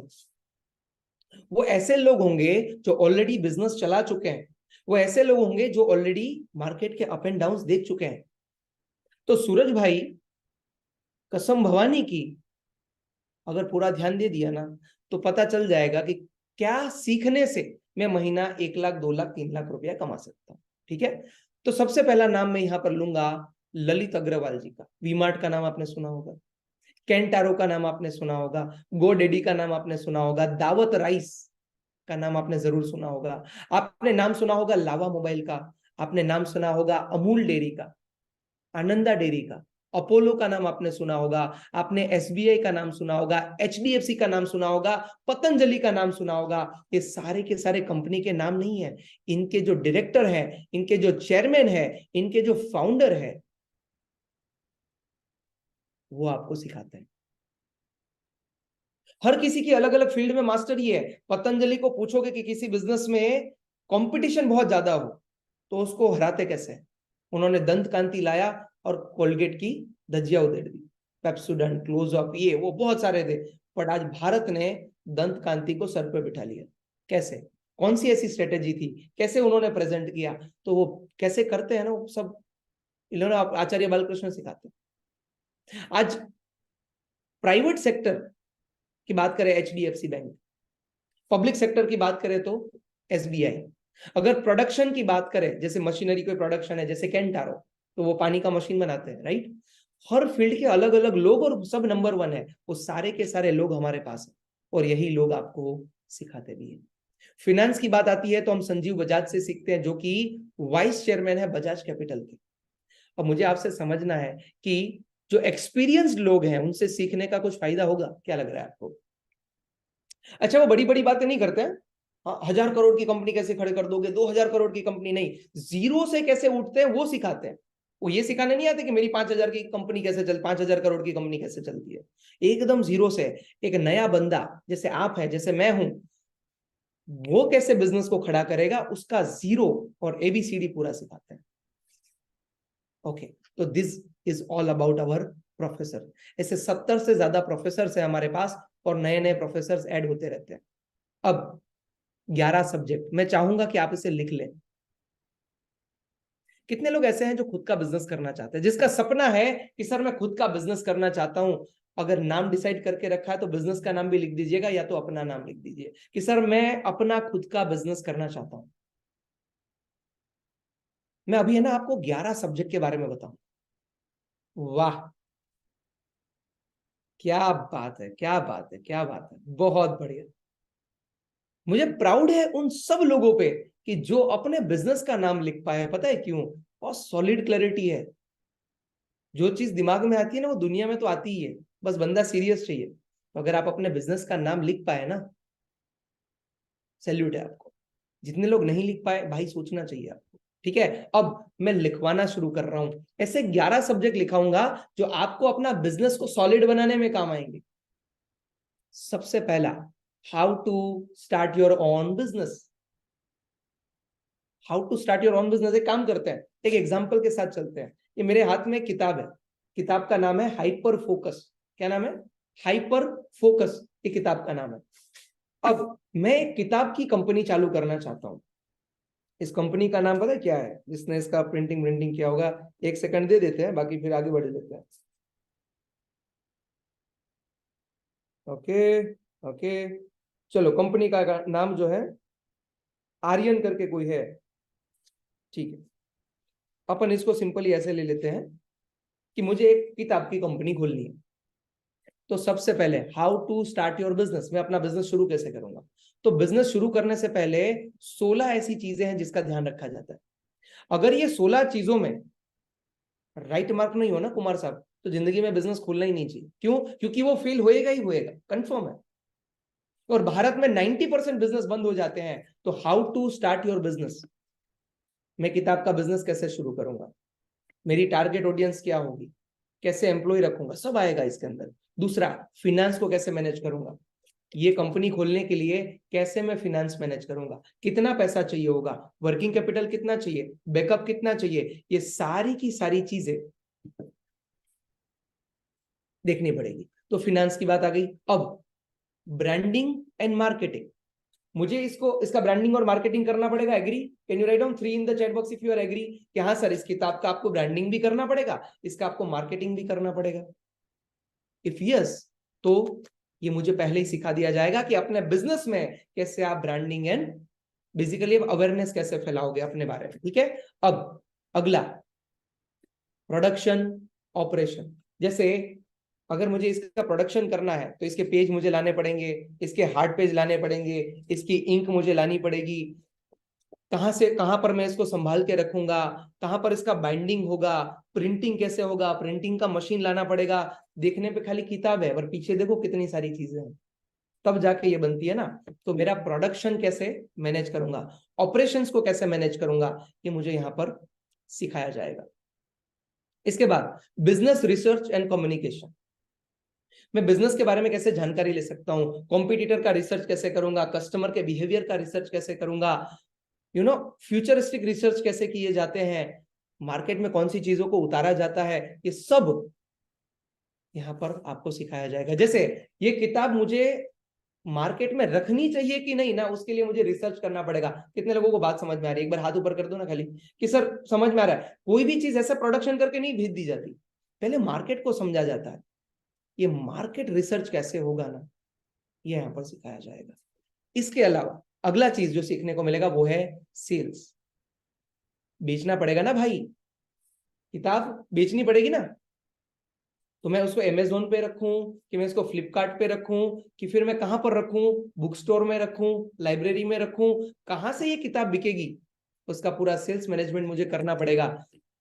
वो ऐसे लोग होंगे जो ऑलरेडी बिजनेस चला चुके हैं, वो ऐसे लोग होंगे जो ऑलरेडी मार्केट के अप एंड डाउन देख चुके हैं। तो सूरज भाई, कसम भवानी की, अगर पूरा ध्यान दे दिया ना तो पता चल जाएगा कि क्या सीखने से मैं महीना 1 लाख, 2 लाख, 3 लाख रुपया कमा सकता हूं। ठीक है, तो सबसे पहला नाम मैं यहां पर लूंगा ललित अग्रवाल जी का। वीमार्ट का नाम आपने सुना होगा, कैंटारो का नाम आपने सुना होगा, गो डेडी का नाम आपने सुना होगा, दावत राइस, का नाम आपने जरूर सुना होगा। आपने नाम सुना होगा लावा मोबाइल का, आपने नाम सुना होगा अमूल डेयरी का, आनंदा डेयरी का, अपोलो का नाम आपने सुना होगा, आपने एसबीआई का नाम सुना होगा, एचडीएफसी का नाम सुना होगा, पतंजलि का नाम सुना होगा। ये सारे के सारे कंपनी के नाम नहीं है, इनके जो डायरेक्टर हैं, इनके जो चेयरमैन है, इनके जो फाउंडर है, वो आपको सिखाते हैं। हर किसी की अलग अलग फील्ड में मास्टरी है। पतंजलि को पूछोगे कि किसी बिजनेस में कंपटीशन बहुत ज्यादा हो तो उसको हराते कैसे, उन्होंने दंत कांति लाया और कोलगेट की धज्जियां उधेड़ दी, पेप्सोडेंट, क्लोजअप, ये वो बहुत सारे थे, बट आज भारत ने दंत कांति को सर पे बिठा लिया। कैसे, कौन सी ऐसी स्ट्रेटेजी थी, कैसे उन्होंने प्रेजेंट किया, तो वो कैसे करते हैं ना, वो सब इन्होंने आचार्य बालकृष्ण सिखाते हैं। आज प्राइवेट सेक्टर की बात करें एचडीएफसी बैंक, पब्लिक सेक्टर की बात करें तो एसबीआई, अगर प्रोडक्शन की बात करें, जैसे मशीनरी कोई प्रोडक्शन है जैसे केंटारो, तो वो पानी का मशीन बनाते हैं, राइट। हर फील्ड के अलग अलग लोग और सब नंबर 1 है, वो सारे के सारे लोग हमारे पास है और यही लोग आपको सिखाते भी है। फिनेंस की बात आती है तो हम संजीव बजाज से सीखते हैं, जो कि वाइस चेयरमैन है बजाज कैपिटल के। अब मुझे आपसे समझना है कि जो एक्सपीरियंस्ड लोग हैं उनसे सीखने का कुछ फायदा होगा, क्या लग रहा है आपको? अच्छा, वो बड़ी बड़ी बातें नहीं करते हैं, 1000 करोड़ की कंपनी कैसे खड़े कर दोगे, 2000 करोड़ की कंपनी नहीं, जीरो से कैसे उठते हैं वो सिखाते हैं। वो ये सिखाने नहीं आते कि मेरी 5000 की कंपनी कैसे चल 5000 करोड़ की कंपनी कैसे चलती है, एकदम जीरो से। एक नया बंदा जैसे आप है, जैसे मैं हूं, वो कैसे बिजनेस को खड़ा करेगा, उसका जीरो और एबीसीडी पूरा सिखाते हैं। ओके, तो this is all about our professor. ऐसे 70 से ज्यादा प्रोफेसर है हमारे पास और नए नए प्रोफेसर ऐड होते रहते हैं। अब 11 सब्जेक्ट, मैं चाहूंगा कि आप इसे लिख लें। कितने लोग ऐसे हैं जो खुद का बिजनेस करना चाहते हैं, जिसका सपना है कि सर मैं खुद का बिजनेस करना चाहता हूं? अगर नाम डिसाइड करके रखा है तो बिजनेस का नाम भी लिख दीजिएगा, या तो अपना नाम लिख दीजिए कि सर मैं अपना खुद का बिजनेस करना चाहता हूं। मैं अभी है ना आपको 11 सब्जेक्ट के बारे में बताऊं। वाह, क्या बात है, क्या बात है, क्या बात है, बहुत बढ़िया। मुझे प्राउड है उन सब लोगों पे कि जो अपने बिजनेस का नाम लिख पाए। पता है क्यों? बहुत सॉलिड क्लैरिटी है। जो चीज दिमाग में आती है ना वो दुनिया में तो आती ही है, बस बंदा सीरियस चाहिए। तो अगर आप अपने बिजनेस का नाम लिख पाए ना, सैल्यूट है आपको। जितने लोग नहीं लिख पाए भाई, सोचना चाहिए आपको। ठीक है, अब मैं लिखवाना शुरू कर रहा हूं। ऐसे 11 सब्जेक्ट लिखाऊंगा जो आपको अपना बिजनेस को सॉलिड बनाने में काम आएंगे। सबसे पहला, how to start your own business. How to start your own business. एक काम करते हैं, एक एग्जांपल के साथ चलते हैं। ये मेरे हाथ में एक किताब है, किताब का नाम है हाइपर फोकस। क्या नाम है? हाइपर फोकस, ये किताब का नाम है। अब मैं एक किताब की कंपनी चालू करना चाहता हूं। इस कंपनी का नाम पता है क्या है? जिसने इसका प्रिंटिंग प्रिंटिंग किया होगा, एक सेकंड दे देते हैं, बाकी फिर आगे बढ़ लेते हैं। ओके, ओके, चलो, कंपनी का नाम जो है आर्यन करके कोई है। ठीक है, अपन इसको सिंपली ऐसे ले लेते हैं कि मुझे एक किताब की कंपनी खोलनी है। तो सबसे पहले, how to start your business, मैं अपना बिजनेस शुरू कैसे करूंगा? तो बिजनेस शुरू करने से पहले 16 ऐसी चीजें हैं जिसका ध्यान रखा जाता है। अगर ये 16 चीजों में राइट मार्क नहीं हो ना कुमार साहब, तो जिंदगी में बिजनेस खोलना ही नहीं चाहिए। क्यों? क्योंकि वो फेल होएगा ही होएगा, कंफर्म है। और भारत में 90% बिजनेस बंद हो जाते हैं। तो how to start your business, मैं किताब का बिजनेस कैसे शुरू करूंगा, मेरी टारगेट ऑडियंस क्या होगी, कैसे एम्प्लॉय रखूंगा, सब आएगा इसके अंदर। दूसरा, फिनेंस को कैसे मैनेज करूंगा, ये कंपनी खोलने के लिए कैसे मैं फिनेंस मैनेज करूंगा, कितना पैसा चाहिए होगा, वर्किंग कैपिटल कितना चाहिए, बैकअप कितना चाहिए, ये सारी की सारी चीजें देखनी पड़ेगी। तो फिनेंस की बात आ गई। अब ब्रांडिंग एंड मार्केटिंग, मुझे इसका ब्रांडिंग और मार्केटिंग करना पड़ेगा। Agree? Can you write down 3 in the chat box if you are agree कि हाँ सर, इस किताब का आपको ब्रांडिंग भी करना पड़ेगा, इसका आपको मार्केटिंग भी करना पड़ेगा। इफ यस, तो ये मुझे पहले ही सिखा दिया जाएगा कि अपने बिजनेस में कैसे आप ब्रांडिंग एंड बेसिकली अवेयरनेस कैसे फैलाओगे अपने बारे में। ठीक है, अब अगला, प्रोडक्शन ऑपरेशन। जैसे अगर मुझे इसका प्रोडक्शन करना है तो इसके पेज मुझे लाने पड़ेंगे, इसके हार्ड पेज लाने पड़ेंगे, इसकी इंक मुझे लानी पड़ेगी, कहां से कहां पर मैं इसको संभाल के रखूंगा, कहां पर इसका बाइंडिंग होगा, प्रिंटिंग कैसे होगा, प्रिंटिंग का मशीन लाना पड़ेगा। देखने पे खाली किताब है पर पीछे देखो कितनी सारी चीजें हैं, तब जाके ये बनती है ना। तो मेरा प्रोडक्शन कैसे मैनेज करूंगा, ऑपरेशंस को कैसे मैनेज करूंगा, ये मुझे यहां पर सिखाया जाएगा। इसके बाद बिजनेस रिसर्च एंड कम्युनिकेशन। मैं बिजनेस के बारे में कैसे जानकारी ले सकता हूं, कॉम्पिटिटर का रिसर्च कैसे करूंगा, कस्टमर के बिहेवियर का रिसर्च कैसे करूंगा, फ्यूचरिस्टिक रिसर्च कैसे किए जाते हैं, मार्केट में कौन सी चीजों को उतारा जाता है, ये सब यहां पर आपको सिखाया जाएगा। जैसे ये किताब मुझे मार्केट में रखनी चाहिए कि नहीं ना, उसके लिए मुझे रिसर्च करना पड़ेगा। कितने लोगों को बात समझ में आ रही है? एक बार हाथ ऊपर कर दो ना खाली, कि सर समझ में आ रहा है। कोई भी चीज ऐसा प्रोडक्शन करके नहीं भेज दी जाती, पहले मार्केट को समझा जाता है। ये मार्केट रिसर्च कैसे होगा ना, ये यहां पर सिखाया जाएगा। इसके अलावा अगला चीज जो सीखने को मिलेगा वो है सेल्स। बेचना पड़ेगा ना भाई, किताब बेचनी पड़ेगी ना। तो मैं उसको अमेजोन पे रखूं कि मैं इसको फ्लिपकार्ट पे रखूं, कि फिर मैं कहां पर रखूं, बुक स्टोर में रखूं, लाइब्रेरी में रखूं, कहां से ये किताब बिकेगी, उसका पूरा सेल्स मैनेजमेंट मुझे करना पड़ेगा।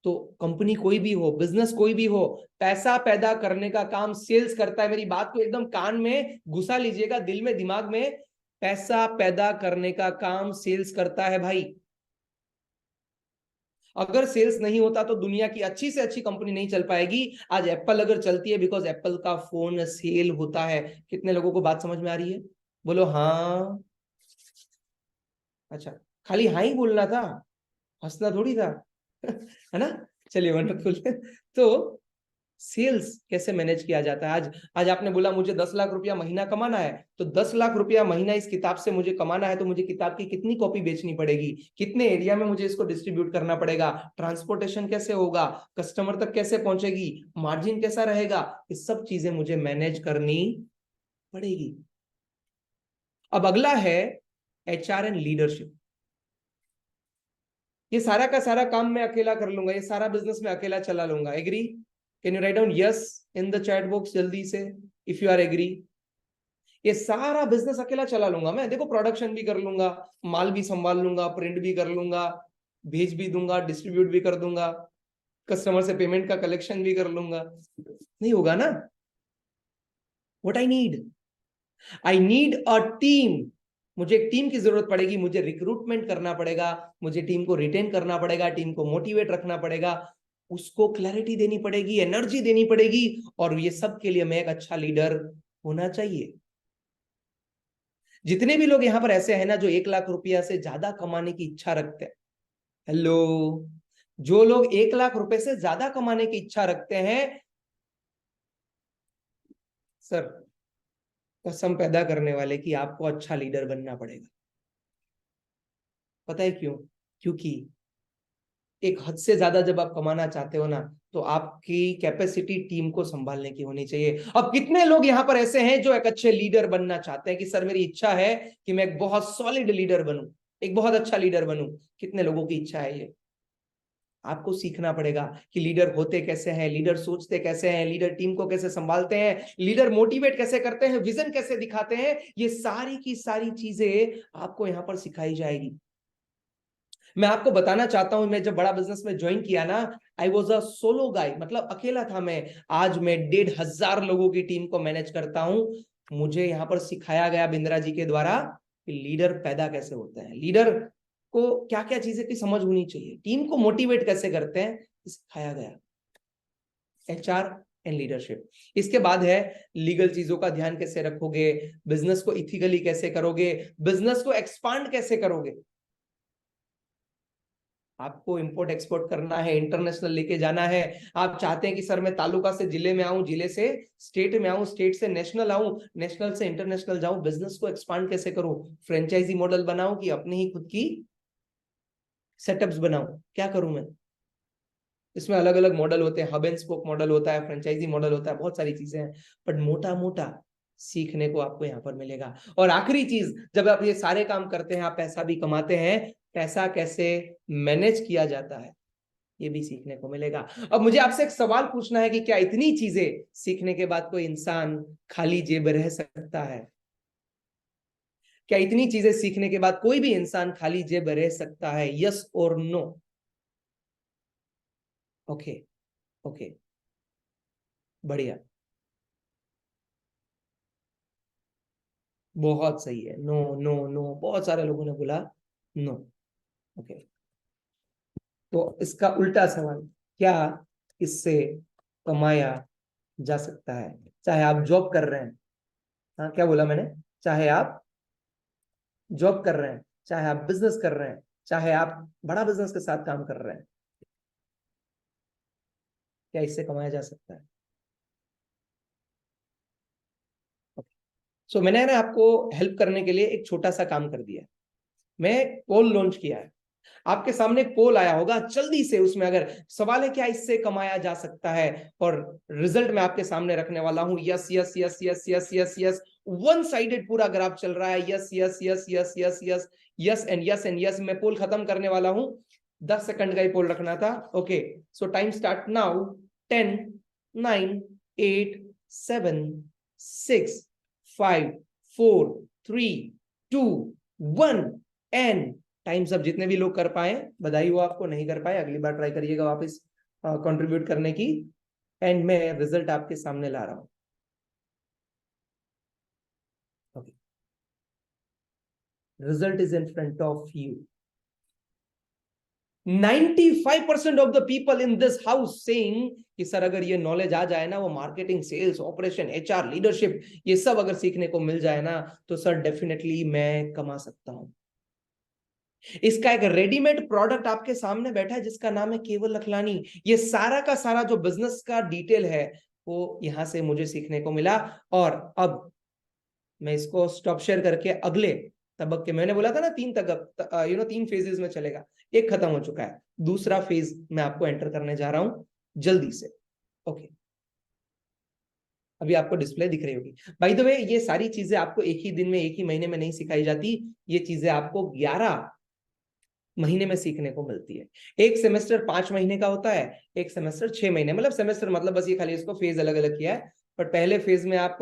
तो कंपनी कोई भी हो, बिजनेस कोई भी हो, पैसा पैदा करने का काम सेल्स करता है। मेरी बात को एकदम कान में घुसा लीजिएगा, दिल में दिमाग में। पैसा पैदा करने का काम सेल्स करता है भाई। अगर सेल्स नहीं होता तो दुनिया की अच्छी से अच्छी कंपनी नहीं चल पाएगी। आज एप्पल अगर चलती है बिकॉज एप्पल का फोन सेल होता है। कितने लोगों को बात समझ में आ रही है? बोलो हाँ। अच्छा, खाली हाँ ही बोलना था, हंसना थोड़ी था। है ना? चलिए वंडरफुल। तो सेल्स कैसे मैनेज किया जाता है? आज आज आपने बोला मुझे 10 लाख रुपया महीना कमाना है, तो 10 लाख रुपया महीना इस किताब से मुझे कमाना है, तो मुझे किताब की कितनी कॉपी बेचनी पड़ेगी, कितने एरिया में मुझे इसको डिस्ट्रीब्यूट करना पड़ेगा, ट्रांसपोर्टेशन कैसे होगा, कस्टमर तक कैसे पहुंचेगी, मार्जिन कैसा रहेगा, ये सब चीजें मुझे मैनेज करनी पड़ेगी। अब अगला है एचआर एंड लीडरशिप। ये सारा का सारा काम मैं अकेला कर लूंगा, ये सारा बिजनेस में अकेला चला लूंगा। Agree? Can you write down yes in the chat box जल्दी से, इफ यू आर एग्री। ये सारा बिजनेस अकेला चला लूंगा मैं। देखो प्रोडक्शन भी कर लूंगा, माल भी संभाल लूंगा, प्रिंट भी कर लूंगा, भेज भी दूंगा, डिस्ट्रीब्यूट भी कर दूंगा, कस्टमर से पेमेंट का कलेक्शन भी कर लूंगा। नहीं होगा ना। What I need a team. मुझे एक टीम की जरूरत पड़ेगी, मुझे रिक्रूटमेंट करना पड़ेगा, मुझे टीम को रिटेन करना पड़ेगा, टीम को मोटिवेट रखना पड़ेगा, उसको क्लैरिटी देनी पड़ेगी, एनर्जी देनी पड़ेगी। और ये सब के लिए मैं एक अच्छा लीडर होना चाहिए। जितने भी लोग यहां पर ऐसे हैं ना जो 1 लाख रुपया से ज्यादा कमाने की इच्छा रखते हैं, हेलो, जो लोग 1 लाख रुपए से ज्यादा कमाने की इच्छा रखते हैं, सर कसम पैदा करने वाले कि आपको अच्छा लीडर बनना पड़ेगा। पता है क्यों? क्योंकि एक हद से ज्यादा जब आप कमाना चाहते हो ना, तो आपकी कैपेसिटी टीम को संभालने की होनी चाहिए। अब कितने लोग यहां पर ऐसे हैं जो एक अच्छे लीडर बनना चाहते हैं कि सर मेरी इच्छा है कि मैं एक बहुत सॉलिड लीडर बनूं, एक बहुत अच्छा लीडर बनूं। कितने लोगों की इच्छा है ये? आपको सीखना पड़ेगा कि लीडर होते कैसे हैं, लीडर सोचते कैसे हैं, लीडर टीम को कैसे संभालते हैं, लीडर मोटिवेट कैसे करते हैं, विजन कैसे दिखाते हैं। ये सारी की सारी चीजें आपको यहां पर सिखाई जाएगी। मैं आपको बताना चाहता हूं, मैं जब बड़ा बिजनेस में ज्वाइन किया ना, आई वॉज अ सोलो गाय, मतलब अकेला था मैं। आज मैं 1,500 लोगों की टीम को मैनेज करता हूं। मुझे यहां पर सिखाया गया बिंद्रा जी के द्वारा कि लीडर पैदा कैसे होते हैं, लीडर को क्या क्या चीजें की समझ होनी चाहिए, टीम को मोटिवेट कैसे करते हैं, सिखाया गया। HR and leadership. इसके बाद है लीगल चीजों का ध्यान कैसे रखोगे, बिजनेस को इथिकली कैसे करोगे, बिजनेस को एक्सपांड कैसे करोगे। आपको इंपोर्ट एक्सपोर्ट करना है, इंटरनेशनल लेके जाना है। आप चाहते हैं कि सर मैं तालुका से जिले में आऊं, जिले से स्टेट में आऊं, स्टेट से नेशनल आऊं, नेशनल से इंटरनेशनल जाऊं। बिजनेस को एक्सपांड कैसे करूं, फ्रेंचाइजी मॉडल बनाऊं कि अपनी ही खुद की सेटअप्स बनाऊं, क्या करूं मैं? इसमें अलग अलग मॉडल होते हैं, हब एंड स्पोक मॉडल होता है, फ्रेंचाइजी मॉडल होता है, बहुत सारी चीजें हैं। बट मोटा मोटा सीखने को आपको यहाँ पर मिलेगा। और आखिरी चीज, जब आप ये सारे काम करते हैं, आप पैसा भी कमाते हैं, पैसा कैसे मैनेज किया जाता है, ये भी सीखने को मिलेगा। अब मुझे आपसे एक सवाल पूछना है कि क्या इतनी चीजें सीखने के बाद कोई इंसान खाली जेब रह सकता है? क्या इतनी चीजें सीखने के बाद कोई भी इंसान खाली जेब रह सकता है? यस और नो? ओके, ओके, बढ़िया, बहुत सही है। नो, नो, नो, बहुत सारे लोगों ने बोला नो। ओके, तो इसका उल्टा सवाल, क्या इससे कमाया जा सकता है? चाहे आप जॉब कर रहे हैं, हाँ क्या बोला मैंने, चाहे आप जॉब कर रहे हैं, चाहे आप बिजनेस कर रहे हैं, चाहे आप बड़ा बिजनेस के साथ काम कर रहे हैं, क्या इससे कमाया जा सकता है? सो मैंने ना आपको हेल्प करने के लिए एक छोटा सा काम कर दिया। मैं पोल लॉन्च किया है, आपके सामने एक पोल आया होगा, जल्दी से उसमें अगर सवाल है क्या इससे कमाया जा सकता है, और रिजल्ट मैं आपके सामने रखने वाला हूं। Yes, yes, yes, yes, yes, yes, yes, one sided पूरा ग्राफ चल रहा है। Yes, yes, yes, yes, yes, yes, yes and yes and yes. मैं पोल खत्म करने वाला हूं, 10 सेकंड का ही पोल रखना था। Okay, so time start now. 10, 9, 8, 7, 6, 5, 4, 3, 2, 1 and times अब। जितने भी लोग कर पाए बधाई हो आपको, नहीं कर पाए अगली बार ट्राई करिएगा वापस कंट्रीब्यूट करने की। एंड मैं रिजल्ट आपके सामने ला रहा हूं। Okay, result is in front of you. 95% of the people in this house saying कि सर अगर ये नॉलेज आ जाए ना, वो marketing, sales, operation, HR, leadership, ये सब अगर सीखने को मिल जाए ना, तो सर डेफिनेटली मैं कमा सकता हूं। इसका एक रेडीमेड प्रोडक्ट आपके सामने बैठा है जिसका नाम है केवल लखलानी। ये सारा का सारा जो बिजनेस का डिटेल है वो यहां से मुझे सीखने को मिला। और अब मैं इसको स्टॉप शेयर करके अगले तबक के, मैंने बोला था ना 3 फेजेस में चलेगा, एक खत्म हो चुका है, दूसरा फेज मैं आपको एंटर करने जा रहा हूं जल्दी से। ओके, अभी आपको डिस्प्ले दिख रही होगी। बाय द वे, ये सारी चीजें आपको एक ही दिन में, एक ही महीने में नहीं सिखाई जाती। ये चीजें आपको 11 महीने में सीखने को मिलती है। एक सेमेस्टर 5 महीने का होता है, एक सेमेस्टर 6 महीने, मतलब सेमेस्टर मतलब बस ये खाली इसको फेज अलग अलग किया है। पर पहले फेज में आप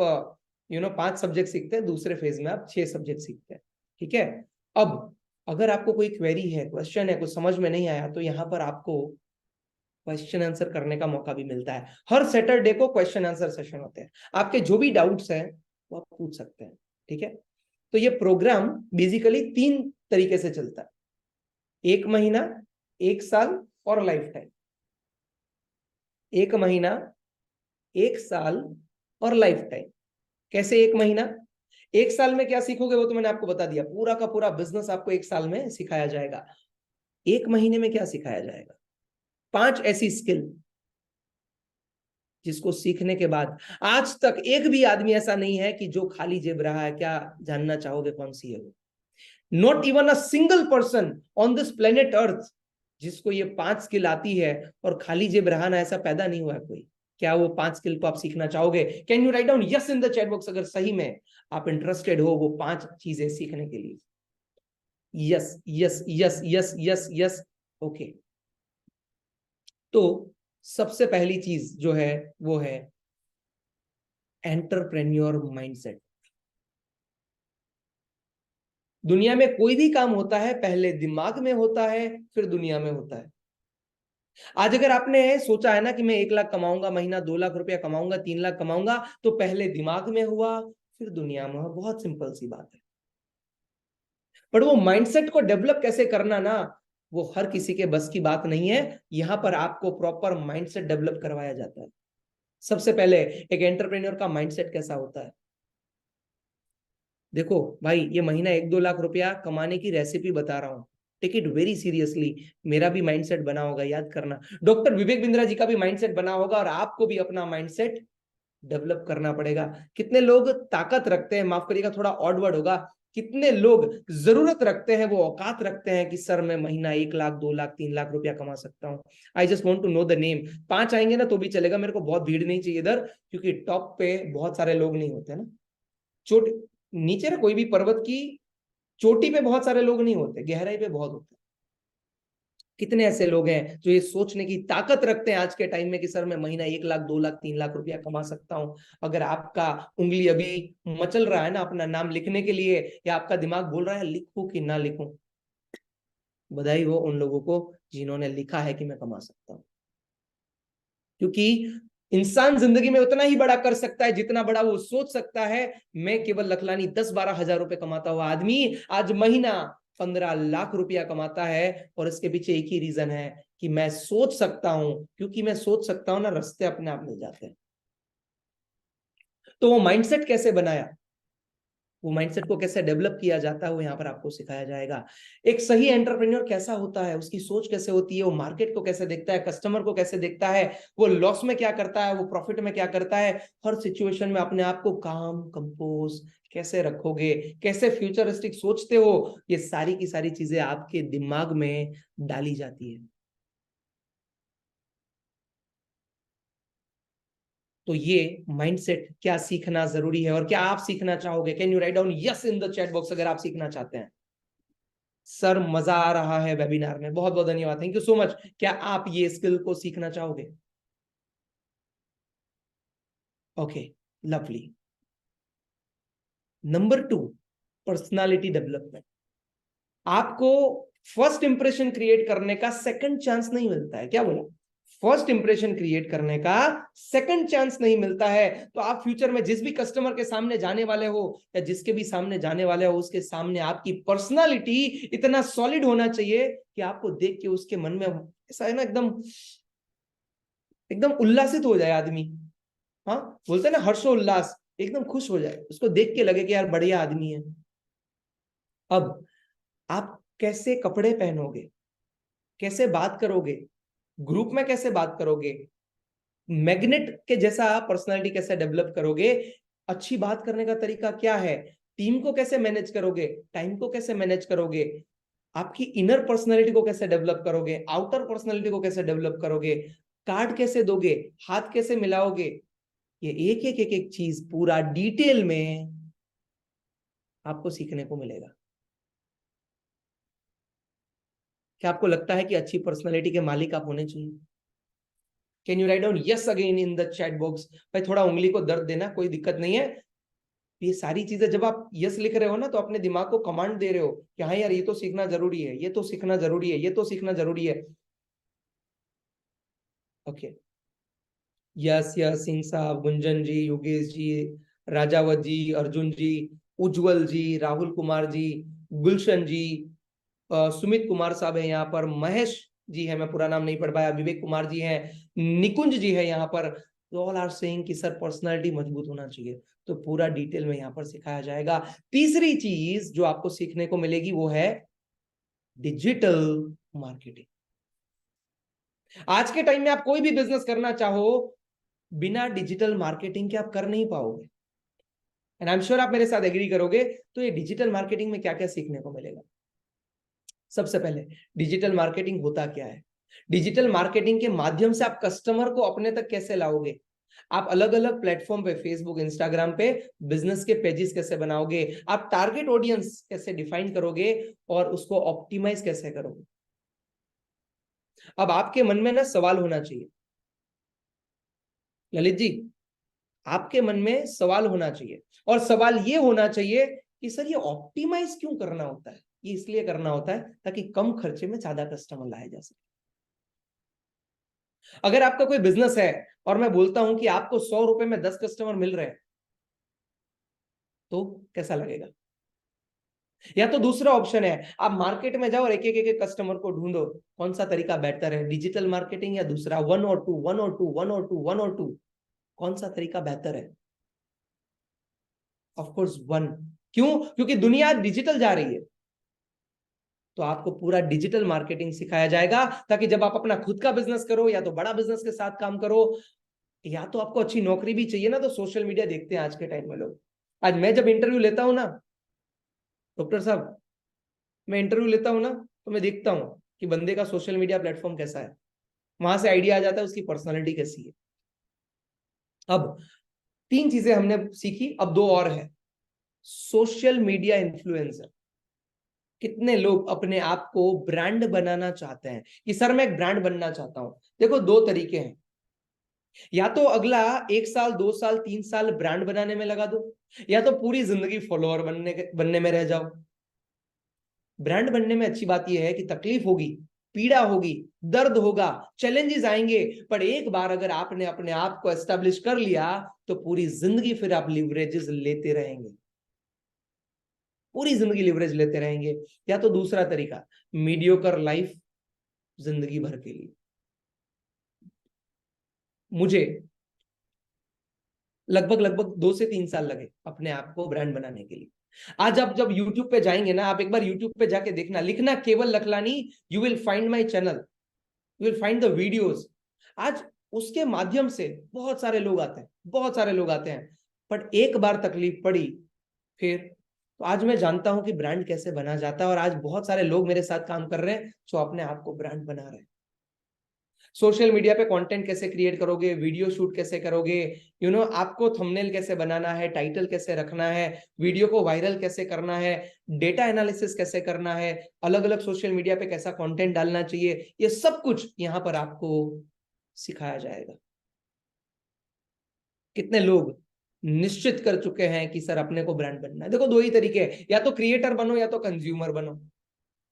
5 सब्जेक्ट सीखते हैं, दूसरे फेज में आप 6 सब्जेक्ट सीखते हैं। ठीक है, अब अगर आपको कोई क्वेरी है, क्वेश्चन है, कुछ समझ में नहीं आया, तो यहाँ पर आपको क्वेश्चन आंसर करने का मौका भी मिलता है। हर सैटरडे को क्वेश्चन आंसर सेशन होते हैं, आपके जो भी डाउट्स हैं वो आप पूछ सकते हैं। ठीक है, तो ये प्रोग्राम बेसिकली 3 तरीके से चलता है: 1 महीना, 1 साल और लाइफ टाइम। 1 महीना, 1 साल और लाइफ टाइम। कैसे 1 महीना? 1 साल में क्या सीखोगे वो तो मैंने आपको बता दिया, पूरा का पूरा बिजनेस आपको 1 साल में सिखाया जाएगा। 1 महीने में क्या सिखाया जाएगा? 5 ऐसी स्किल जिसको सीखने के बाद आज तक एक भी आदमी ऐसा नहीं है कि जो खाली जेब रहा है। क्या जानना चाहोगे कौन सी है वो? Not even a single person on this planet earth जिसको ये 5 स्किल आती है और खाली जेब रहा ना, ऐसा पैदा नहीं हुआ है कोई। क्या वो 5 स्किल को आप सीखना चाहोगे? Can you write down yes in the chat box अगर सही में आप इंटरेस्टेड हो वो 5 चीजें सीखने के लिए। Yes, yes, yes, yes, yes, yes. Okay, तो सबसे पहली चीज जो है वो है एंटरप्रेन्योर माइंडसेट। दुनिया में कोई भी काम होता है पहले दिमाग में होता है, फिर दुनिया में होता है। आज अगर आपने सोचा है ना कि मैं 1 लाख कमाऊंगा महीना, 2 लाख रुपया कमाऊंगा, 3 लाख कमाऊंगा, तो पहले दिमाग में हुआ फिर दुनिया में हुआ। बहुत सिंपल सी बात है। पर वो माइंडसेट को डेवलप कैसे करना ना, वो हर किसी के बस की बात नहीं है। यहां पर आपको प्रॉपर माइंडसेट डेवलप करवाया जाता है। सबसे पहले एक एंटरप्रेन्योर का माइंडसेट कैसा होता है? देखो भाई, ये महीना 1-2 लाख रुपया कमाने की रेसिपी बता रहा हूं, टेक इट वेरी सीरियसली। मेरा भी माइंडसेट बना होगा, याद करना। डॉक्टर विवेक बिंद्रा जी का भी माइंडसेट बना होगा, और आपको भी अपना माइंडसेट डेवलप करना पड़ेगा। कितने लोग ताकत रखते हैं, माफ करिएगा थोड़ा ऑड वर्ड होगा, कितने लोग जरूरत रखते हैं, वो औकात रखते हैं कि सर मैं महीना 1 लाख, 2 लाख, 3 लाख रुपया कमा सकता हूँ? I just want to know the name. 5 आएंगे ना तो भी चलेगा, मेरे को बहुत भीड़ नहीं चाहिए इधर, क्योंकि टॉप पे बहुत सारे लोग नहीं होते ना। चोटी, नीचे ना कोई भी पर्वत की चोटी पे बहुत सारे लोग नहीं होते, गहराई पे बहुत होते हैं। कितने ऐसे लोग हैं जो ये सोचने की ताकत रखते हैं आज के टाइम में कि सर मैं महीना 1 लाख 2 लाख 3 लाख रुपया कमा सकता हूं। अगर आपका उंगली अभी मचल रहा है ना अपना नाम लिखने के लिए, या आपका दिमाग बोल रहा है लिखूं कि ना लिखूं, बधाई हो उन लोगों को जिन्होंने लिखा है कि मैं कमा सकता हूं। क्योंकि इंसान जिंदगी में उतना ही बड़ा कर सकता है जितना बड़ा वो सोच सकता है। मैं केवल लखलानी 10-12 हजार रुपए कमाता हुआ आदमी आज महीना 15 लाख रुपया कमाता है, और इसके पीछे एक ही रीजन है कि मैं सोच सकता हूं। क्योंकि मैं सोच सकता हूं ना, रास्ते अपने आप मिल जाते हैं। तो वो माइंडसेट कैसे बनाया, वो माइंडसेट को कैसे डेवलप किया जाता है, वो यहाँ पर आपको सिखाया जाएगा। एक सही एंटरप्रेन्योर कैसा होता है, उसकी सोच कैसे होती है, वो मार्केट को कैसे देखता है, कस्टमर को कैसे देखता है, वो लॉस में क्या करता है, वो प्रॉफिट में क्या करता है, हर सिचुएशन में अपने आप को काम कंपोज कैसे रखोगे, कैसे फ्यूचरिस्टिक सोचते हो, ये सारी की सारी चीजें आपके दिमाग में डाली जाती है। तो ये माइंडसेट क्या सीखना जरूरी है और क्या आप सीखना चाहोगे? Can you write down yes in the chat box अगर आप सीखना चाहते हैं। सर मजा आ रहा है वेबिनार में, बहुत बहुत धन्यवाद, थैंक यू सो मच। क्या आप ये स्किल को सीखना चाहोगे? Okay, lovely. Number 2, personality development. आपको फर्स्ट इंप्रेशन क्रिएट करने का सेकंड चांस नहीं मिलता है। क्या बोला? फर्स्ट इंप्रेशन क्रिएट करने का सेकंड चांस नहीं मिलता है। तो आप फ्यूचर में जिस भी कस्टमर के सामने जाने वाले हो, या जिसके भी सामने जाने वाले हो, उसके सामने आपकी पर्सनालिटी इतना सॉलिड होना चाहिए कि आपको देख के उसके मन में ऐसा है ना, एकदम एकदम उल्लासित हो जाए आदमी। हाँ, बोलते हैं ना हर्षोल्लास, एकदम खुश हो जाए, उसको देख के लगे कि यार बढ़िया आदमी है। अब आप कैसे कपड़े पहनोगे, कैसे बात करोगे, ग्रुप में कैसे बात करोगे, मैग्नेट के जैसा पर्सनालिटी कैसे डेवलप करोगे, अच्छी बात करने का तरीका क्या है, टीम को कैसे मैनेज करोगे, टाइम को कैसे मैनेज करोगे, आपकी इनर पर्सनालिटी को कैसे डेवलप करोगे, आउटर पर्सनालिटी को कैसे डेवलप करोगे, कार्ड कैसे दोगे, हाथ कैसे मिलाओगे, ये एक एक एक एक चीज पूरा डिटेल में आपको सीखने को मिलेगा। क्या आपको लगता है कि अच्छी पर्सनालिटी के मालिक आप होने चाहिए? Can you write down yes again in the chat box? भाई थोड़ा उंगली को दर्द देना, कोई दिक्कत नहीं है। ये सारी चीजें जब आप यस लिख रहे हो ना, तो अपने दिमाग को कमांड दे रहे हो कि हाँ यार ये तो सीखना जरूरी है, ये तो सीखना जरूरी है, ये तो सीखना जरूरी है। ओके, यस यस, सिंह साहब, गुंजन जी, योगेश जी, राजावत जी, अर्जुन जी, उज्जवल जी, राहुल कुमार जी, गुलशन जी, सुमित कुमार साहब है यहाँ पर, महेश जी है, मैं पूरा नाम नहीं पढ़ पाया, विवेक कुमार जी हैं, निकुंज जी है यहाँ पर। ऑल आर सेइंग कि सर पर्सनालिटी मजबूत होना चाहिए। तो पूरा डिटेल में यहाँ पर सिखाया जाएगा। तीसरी चीज जो आपको सीखने को मिलेगी वो है डिजिटल मार्केटिंग। आज के टाइम में आप कोई भी बिजनेस करना चाहो, बिना डिजिटल मार्केटिंग के आप कर नहीं पाओगे। एंड आई एम श्योर आप मेरे साथ एग्री करोगे। तो ये डिजिटल मार्केटिंग में क्या क्या सीखने को मिलेगा? सबसे पहले, डिजिटल मार्केटिंग होता क्या है? डिजिटल मार्केटिंग के माध्यम से आप कस्टमर को अपने तक कैसे लाओगे? आप अलग अलग प्लेटफॉर्म पे, फेसबुक, इंस्टाग्राम पे बिजनेस के पेजेस कैसे बनाओगे? आप टारगेट ऑडियंस कैसे डिफाइन करोगे और उसको ऑप्टिमाइज कैसे करोगे? अब आपके मन में ना सवाल होना चाहिए, ललित जी, आपके मन में सवाल होना चाहिए। और सवाल ये होना चाहिए कि सर ये ऑप्टिमाइज क्यों करना होता है? ये इसलिए करना होता है ताकि कम खर्चे में ज्यादा कस्टमर लाया जा सके। अगर आपका कोई बिजनेस है और मैं बोलता हूं कि आपको 100 रुपए में 10 कस्टमर मिल रहे हैं, तो कैसा लगेगा? या तो दूसरा ऑप्शन है, आप मार्केट में जाओ और एक एक एक कस्टमर को ढूंढो। कौन सा तरीका बेहतर है, डिजिटल मार्केटिंग या दूसरा? 1 और 2, 1 और 2, 1 और 2, 1 और 2, कौन सा तरीका बेहतर है? ऑफकोर्स 1। क्यों? क्योंकि दुनिया डिजिटल जा रही है। तो आपको पूरा डिजिटल मार्केटिंग सिखाया जाएगा, ताकि जब आप अपना खुद का बिजनेस करो या तो बड़ा बिजनेस के साथ काम करो, या तो आपको अच्छी नौकरी भी चाहिए ना, तो सोशल मीडिया देखते हैं आज के टाइम में लोग। आज मैं जब इंटरव्यू लेता हूं ना, डॉक्टर साहब, मैं इंटरव्यू लेता हूं ना, तो मैं देखता हूं कि बंदे का सोशल मीडिया प्लेटफॉर्म कैसा है। वहां से आइडिया आ जाता है उसकी पर्सनालिटी कैसी है। अब 3 चीजें हमने सीखी, अब 2 और है। Social media influencer. कितने लोग अपने आप को ब्रांड बनाना चाहते हैं कि सर मैं एक ब्रांड बनना चाहता हूं? देखो दो तरीके हैं, या तो अगला 1 साल 2 साल 3 साल ब्रांड बनाने में लगा दो, या तो पूरी जिंदगी फॉलोअर बनने में रह जाओ। ब्रांड बनने में अच्छी बात यह है कि तकलीफ होगी, पीड़ा होगी, दर्द होगा, चैलेंजेस आएंगे, पर एक बार अगर आपने अपने आप को एस्टेब्लिश कर लिया तो पूरी जिंदगी फिर आप लिवरेजेस लेते रहेंगे, पूरी जिंदगी लिवरेज लेते रहेंगे। या तो दूसरा तरीका, मीडियोकर लाइफ जिंदगी भर के लिए। मुझे लगभग लगभग 2 से 3 साल लगे अपने आप को ब्रांड बनाने के लिए। आज आप जब YouTube पे जाएंगे ना, आप एक बार YouTube पे जाके देखना, लिखना Keval Lakhlani, you will find my channel, you will find the videos. आज उसके माध्यम से बहुत सारे लोग आते हैं, बहुत सारे लोग आते हैं, बट एक बार तकलीफ पड़ी फिर तो आज मैं जानता हूं कि ब्रांड कैसे बना जाता है, और आज बहुत सारे लोग मेरे साथ काम कर रहे हैं जो अपने आप को ब्रांड बना रहे हैं। सोशल मीडिया पे कंटेंट कैसे क्रिएट करोगे, वीडियो शूट कैसे करोगे, आपको थंबनेल कैसे बनाना है, टाइटल कैसे रखना है, वीडियो को वायरल कैसे करना है, डेटा एनालिसिस कैसे करना है, अलग अलग सोशल मीडिया पे कैसा कंटेंट डालना चाहिए, ये सब कुछ यहां पर आपको सिखाया जाएगा। कितने लोग निश्चित कर चुके हैं कि सर अपने को ब्रांड बनना है? देखो दो ही तरीके हैं, या तो क्रिएटर बनो या तो कंज्यूमर बनो।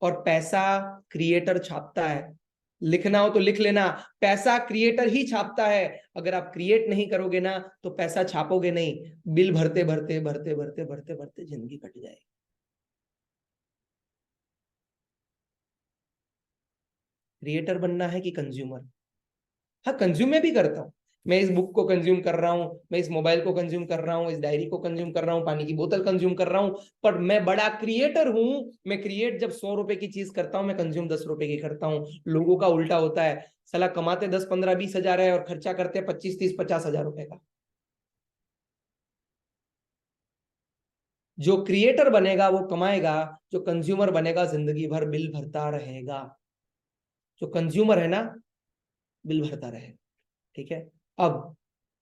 और पैसा क्रिएटर छापता है, लिखना हो तो लिख लेना, पैसा क्रिएटर ही छापता है। अगर आप क्रिएट नहीं करोगे ना तो पैसा छापोगे नहीं, बिल भरते भरते भरते भरते भरते भरते जिंदगी कट जाएगी। क्रिएटर बनना है कि कंज्यूमर? हाँ, कंज्यूम मैं भी करता हूँ। मैं इस बुक को कंज्यूम कर रहा हूँ, मैं इस मोबाइल को कंज्यूम कर रहा हूँ, इस डायरी को कंज्यूम कर रहा हूँ, पानी की बोतल कंज्यूम कर रहा हूँ, पर मैं बड़ा क्रिएटर हूँ। मैं क्रिएट जब 100 रुपए की चीज करता हूँ, मैं कंज्यूम 10 रुपए की करता हूँ। लोगों का उल्टा होता है, साला कमाते 10 15 20 हजार है और खर्चा करते 25 30 50 हजार रुपए का। जो क्रिएटर बनेगा वो कमाएगा, जो कंज्यूमर बनेगा जिंदगी भर बिल भरता रहेगा। जो कंज्यूमर है ना, बिल भरता रहेगा। ठीक है। अब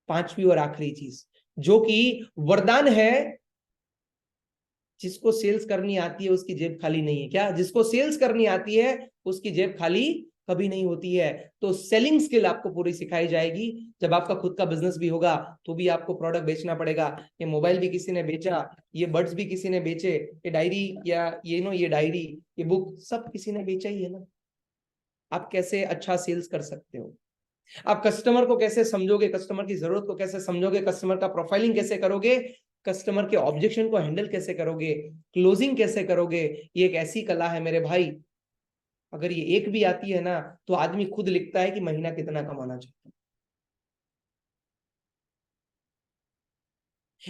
पांचवी और आखिरी चीज जो कि वरदान है, जिसको सेल्स करनी आती है उसकी जेब खाली नहीं है। क्या? जिसको सेल्स करनी आती है उसकी जेब खाली कभी नहीं होती है। तो सेलिंग स्किल आपको पूरी सिखाई जाएगी। जब आपका खुद का बिजनेस भी होगा तो भी आपको प्रोडक्ट बेचना पड़ेगा। ये मोबाइल भी किसी ने बेचा, ये बड्स भी किसी ने बेचे, ये डायरी या ये डायरी, ये बुक सब किसी ने बेचा ही है ना। आप कैसे अच्छा सेल्स कर सकते हो? आप कस्टमर को कैसे समझोगे, कस्टमर की जरूरत को कैसे समझोगे, कस्टमर का प्रोफाइलिंग कैसे करोगे, कस्टमर के ऑब्जेक्शन को हैंडल कैसे करोगे, क्लोजिंग कैसे करोगे, ये एक ऐसी कला है मेरे भाई। अगर ये एक भी आती है ना तो आदमी खुद लिखता है कि महीना कितना कमाना चाहता है।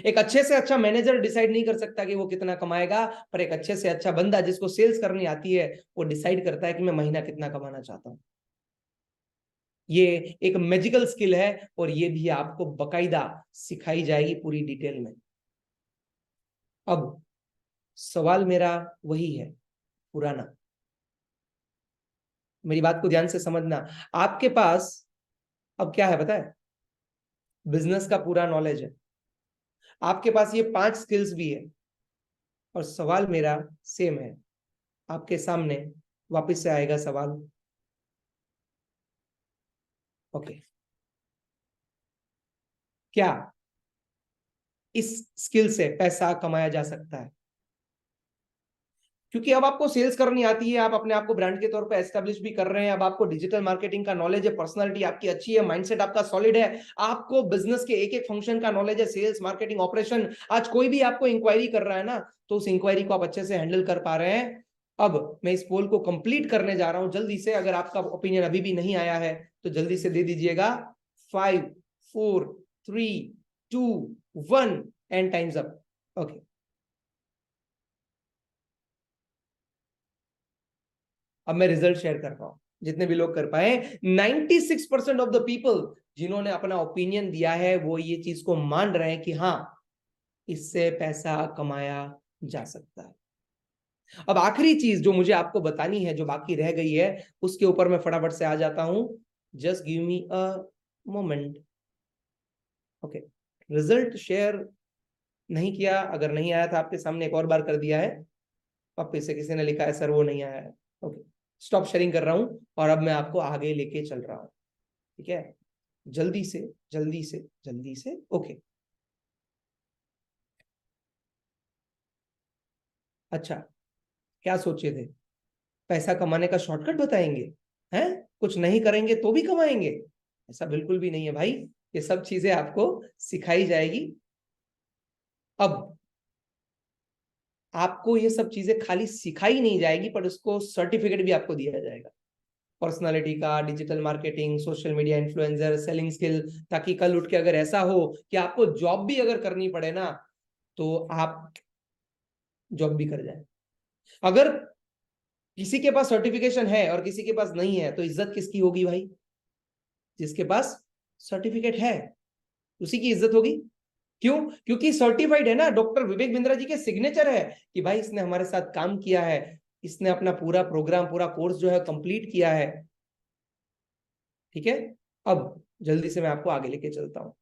एक अच्छे से अच्छा मैनेजर डिसाइड नहीं कर सकता कि वो कितना कमाएगा, पर एक अच्छे से अच्छा बंदा जिसको सेल्स करनी आती है वो डिसाइड करता है कि मैं महीना कितना कमाना चाहता हूं। ये एक मैजिकल स्किल है और ये भी आपको बकायदा सिखाई जाएगी पूरी डिटेल में। अब सवाल मेरा वही है पुराना, मेरी बात को ध्यान से समझना। आपके पास अब क्या है पता है? बिजनेस का पूरा नॉलेज है, आपके पास ये 5 स्किल्स भी है, और सवाल मेरा सेम है आपके सामने। वापस से आएगा सवाल। ओके, क्या इस स्किल से पैसा कमाया जा सकता है? क्योंकि अब आपको सेल्स करनी आती है, आप अपने आप को ब्रांड के तौर पे एस्टेब्लिश भी कर रहे हैं, अब आपको डिजिटल मार्केटिंग का नॉलेज है, पर्सनालिटी आपकी अच्छी है, माइंडसेट आपका सॉलिड है, आपको बिजनेस के एक एक फंक्शन का नॉलेज है, सेल्स, मार्केटिंग, ऑपरेशन। आज कोई भी आपको इंक्वायरी कर रहा है ना तो उस इंक्वायरी को आप अच्छे से हैंडल कर पा रहे हैं। अब मैं इस पोल को कंप्लीट करने जा रहा हूं जल्दी से। अगर आपका ओपिनियन अभी भी नहीं आया है तो जल्दी से दे दीजिएगा। 5 4 3 2 1 एंड टाइम्स अप। ओके, अब मैं रिजल्ट शेयर कर रहा हूं, जितने भी लोग कर पाए। 96% ऑफ द पीपल जिन्होंने अपना ओपिनियन दिया है वो ये चीज को मान रहे हैं कि हाँ, इससे पैसा कमाया जा सकता है। अब आखिरी चीज जो मुझे आपको बतानी है, जो बाकी रह गई है, उसके ऊपर मैं फटाफट से आ जाता हूं। Just give me a moment. Okay, result share नहीं किया, अगर नहीं आया था आपके सामने एक और बार कर दिया है। वापिस से किसी ने लिखा है सर वो नहीं आया है। ओके, स्टॉप शेयरिंग कर रहा हूं और अब मैं आपको आगे लेके चल रहा हूं, ठीक है, जल्दी से जल्दी से जल्दी से। ओके, अच्छा, क्या सोचे थे, पैसा कमाने का शॉर्टकट बताएंगे हैं, कुछ नहीं करेंगे तो भी कमाएंगे? ऐसा बिल्कुल भी नहीं है भाई, ये सब चीजें आपको सिखाई जाएगी। अब आपको ये सब चीजें खाली सिखाई नहीं जाएगी, पर उसको सर्टिफिकेट भी आपको दिया जाएगा, पर्सनालिटी का, digital marketing, social media influencer, selling skill, ताकि कल उठ के अगर ऐसा हो कि आपको जॉब भी अगर करनी पड़े ना, तो आप जॉब भी कर जाए। अगर किसी के पास सर्टिफिकेशन है और किसी के पास नहीं है, तो इज्जत किसकी होगी भाई? जिसके पास सर्टिफिकेट है उसी की इज्जत होगी। क्यों? क्योंकि सर्टिफाइड है ना, डॉक्टर विवेक बिंद्रा जी के सिग्नेचर है कि भाई इसने हमारे साथ काम किया है, इसने अपना पूरा प्रोग्राम, पूरा कोर्स जो है कंप्लीट किया है, ठीक है। अब जल्दी से मैं आपको आगे लेके चलता हूं।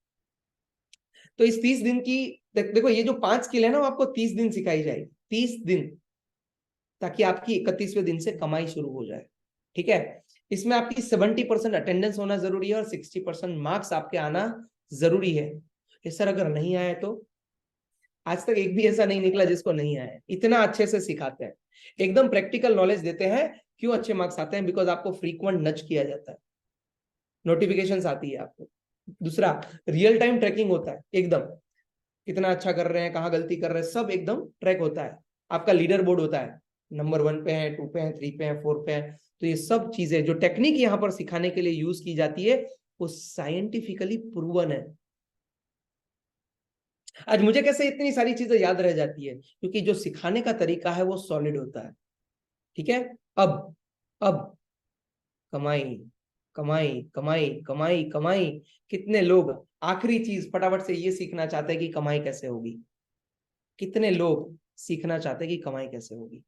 तो इस 30 दिन की देखो, ये जो 5 स्किल है ना, वो आपको 30 दिन सिखाई जाएगी, 30 दिन, ताकि आपकी 31वें दिन से कमाई शुरू हो जाए, ठीक है। इसमें आपकी 70% अटेंडेंस होना जरूरी है और 60% मार्क्स आपके आना जरूरी है। ये सर अगर नहीं आए तो? आज तक एक भी ऐसा नहीं निकला जिसको नहीं आया, इतना अच्छे से सिखाते हैं, एकदम प्रैक्टिकल नॉलेज देते हैं। क्यों अच्छे मार्क्स आते हैं? बिकॉज आपको फ्रीक्वेंट नच किया जाता है, नोटिफिकेशंस आती है आपको। दूसरा, रियल टाइम ट्रैकिंग होता है एकदम, कितना अच्छा कर रहे हैं, कहाँ गलती कर रहे हैं, सब एकदम ट्रैक होता है। आपका लीडर बोर्ड होता है, नंबर 1 पे है, 2 पे है, 3 पे है, 4 पे है। तो ये सब चीजें जो टेक्निक यहाँ पर सिखाने के लिए यूज की जाती है, वो साइंटिफिकली प्रूवन है। आज मुझे कैसे इतनी सारी चीजें याद रह जाती है? क्योंकि जो सिखाने का तरीका है वो सॉलिड होता है, ठीक है। अब कमाई, कमाई, कमाई, कमाई, कमाई। कितने लोग, आखिरी चीज फटाफट से ये सीखना चाहते हैं कि कमाई कैसे होगी? कितने लोग सीखना चाहते हैं कि कमाई कैसे होगी?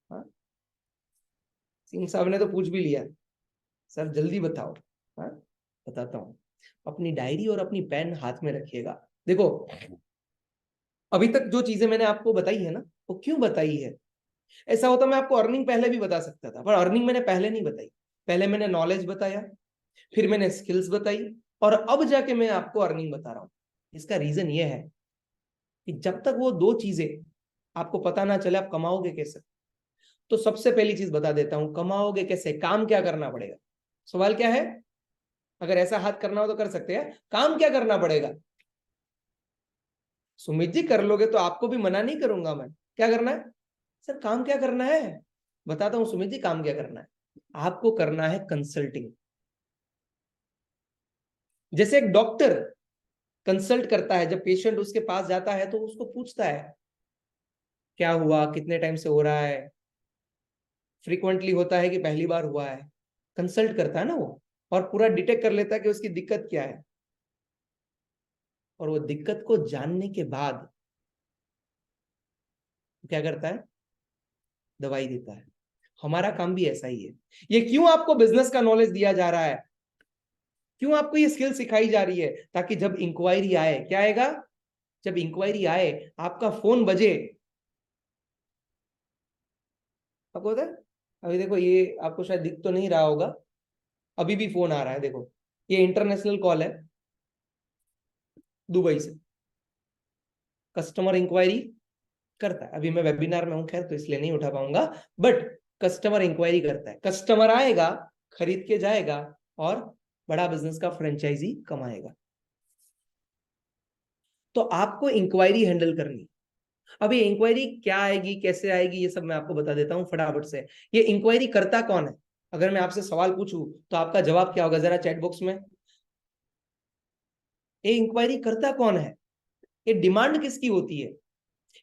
हाँ, सिंह साहब ने तो पूछ भी लिया, सर जल्दी बताओ। हाँ, बताता हूं। अपनी डायरी और अपनी पेन हाथ में रखिएगा। देखो, अभी तक जो चीजें मैंने आपको बताई है ना, वो क्यों बताई है? ऐसा होता मैं आपको अर्निंग पहले भी बता सकता था, पर अर्निंग मैंने पहले नहीं बताई। पहले मैंने नॉलेज बताया, फिर मैंने स्किल्स बताई, और अब जाके मैं आपको अर्निंग बता रहा हूं। इसका रीजन ये है कि जब तक वो दो चीजें आपको पता ना चले, आप कमाओगे कैसे? तो सबसे पहली चीज बता देता हूं, कमाओगे कैसे, काम क्या करना पड़ेगा? सवाल क्या है? अगर ऐसा हाथ करना हो तो कर सकते हैं, काम क्या करना पड़ेगा? सुमित जी कर लोगे तो आपको भी मना नहीं करूंगा मैं। क्या करना है? सर काम क्या करना है? बताता हूं सुमित जी, काम क्या करना है। आपको करना है कंसल्टिंग। जैसे एक डॉक्टर कंसल्ट करता है, जब पेशेंट उसके पास जाता है तो उसको पूछता है क्या हुआ, कितने टाइम से हो रहा है, फ्रीक्वेंटली होता है कि पहली बार हुआ है। कंसल्ट करता है ना वो, और पूरा डिटेक्ट कर लेता है कि उसकी दिक्कत क्या है, और वो दिक्कत को जानने के बाद क्या करता है? दवाई देता है। हमारा काम भी ऐसा ही है। ये क्यों आपको बिजनेस का नॉलेज दिया जा रहा है, क्यों आपको ये स्किल सिखाई जा रही है? ताकि जब इंक्वायरी आए, क्या आएगा? जब इंक्वायरी आए, आपका फोन बजे, आपको पता है, अभी देखो ये आपको शायद दिख तो नहीं रहा होगा, अभी भी फोन आ रहा है, देखो ये इंटरनेशनल कॉल है, दुबई से, कस्टमर इंक्वायरी करता है। अभी मैं वेबिनार में हूं खैर, तो इसलिए नहीं उठा पाऊंगा, बट कस्टमर इंक्वायरी करता है, कस्टमर आएगा, खरीद के जाएगा, और बड़ा बिजनेस का फ्रेंचाइजी कमाएगा। तो आपको इंक्वायरी हैंडल करनी। अब ये इंक्वायरी क्या आएगी, कैसे आएगी, ये सब मैं आपको बता देता हूं फटाफट से। ये इंक्वायरी करता कौन है? अगर मैं आपसे सवाल पूछूं तो आपका जवाब क्या होगा, जरा चैट बॉक्स में। ये इंक्वायरी करता कौन है? ये डिमांड किसकी होती है?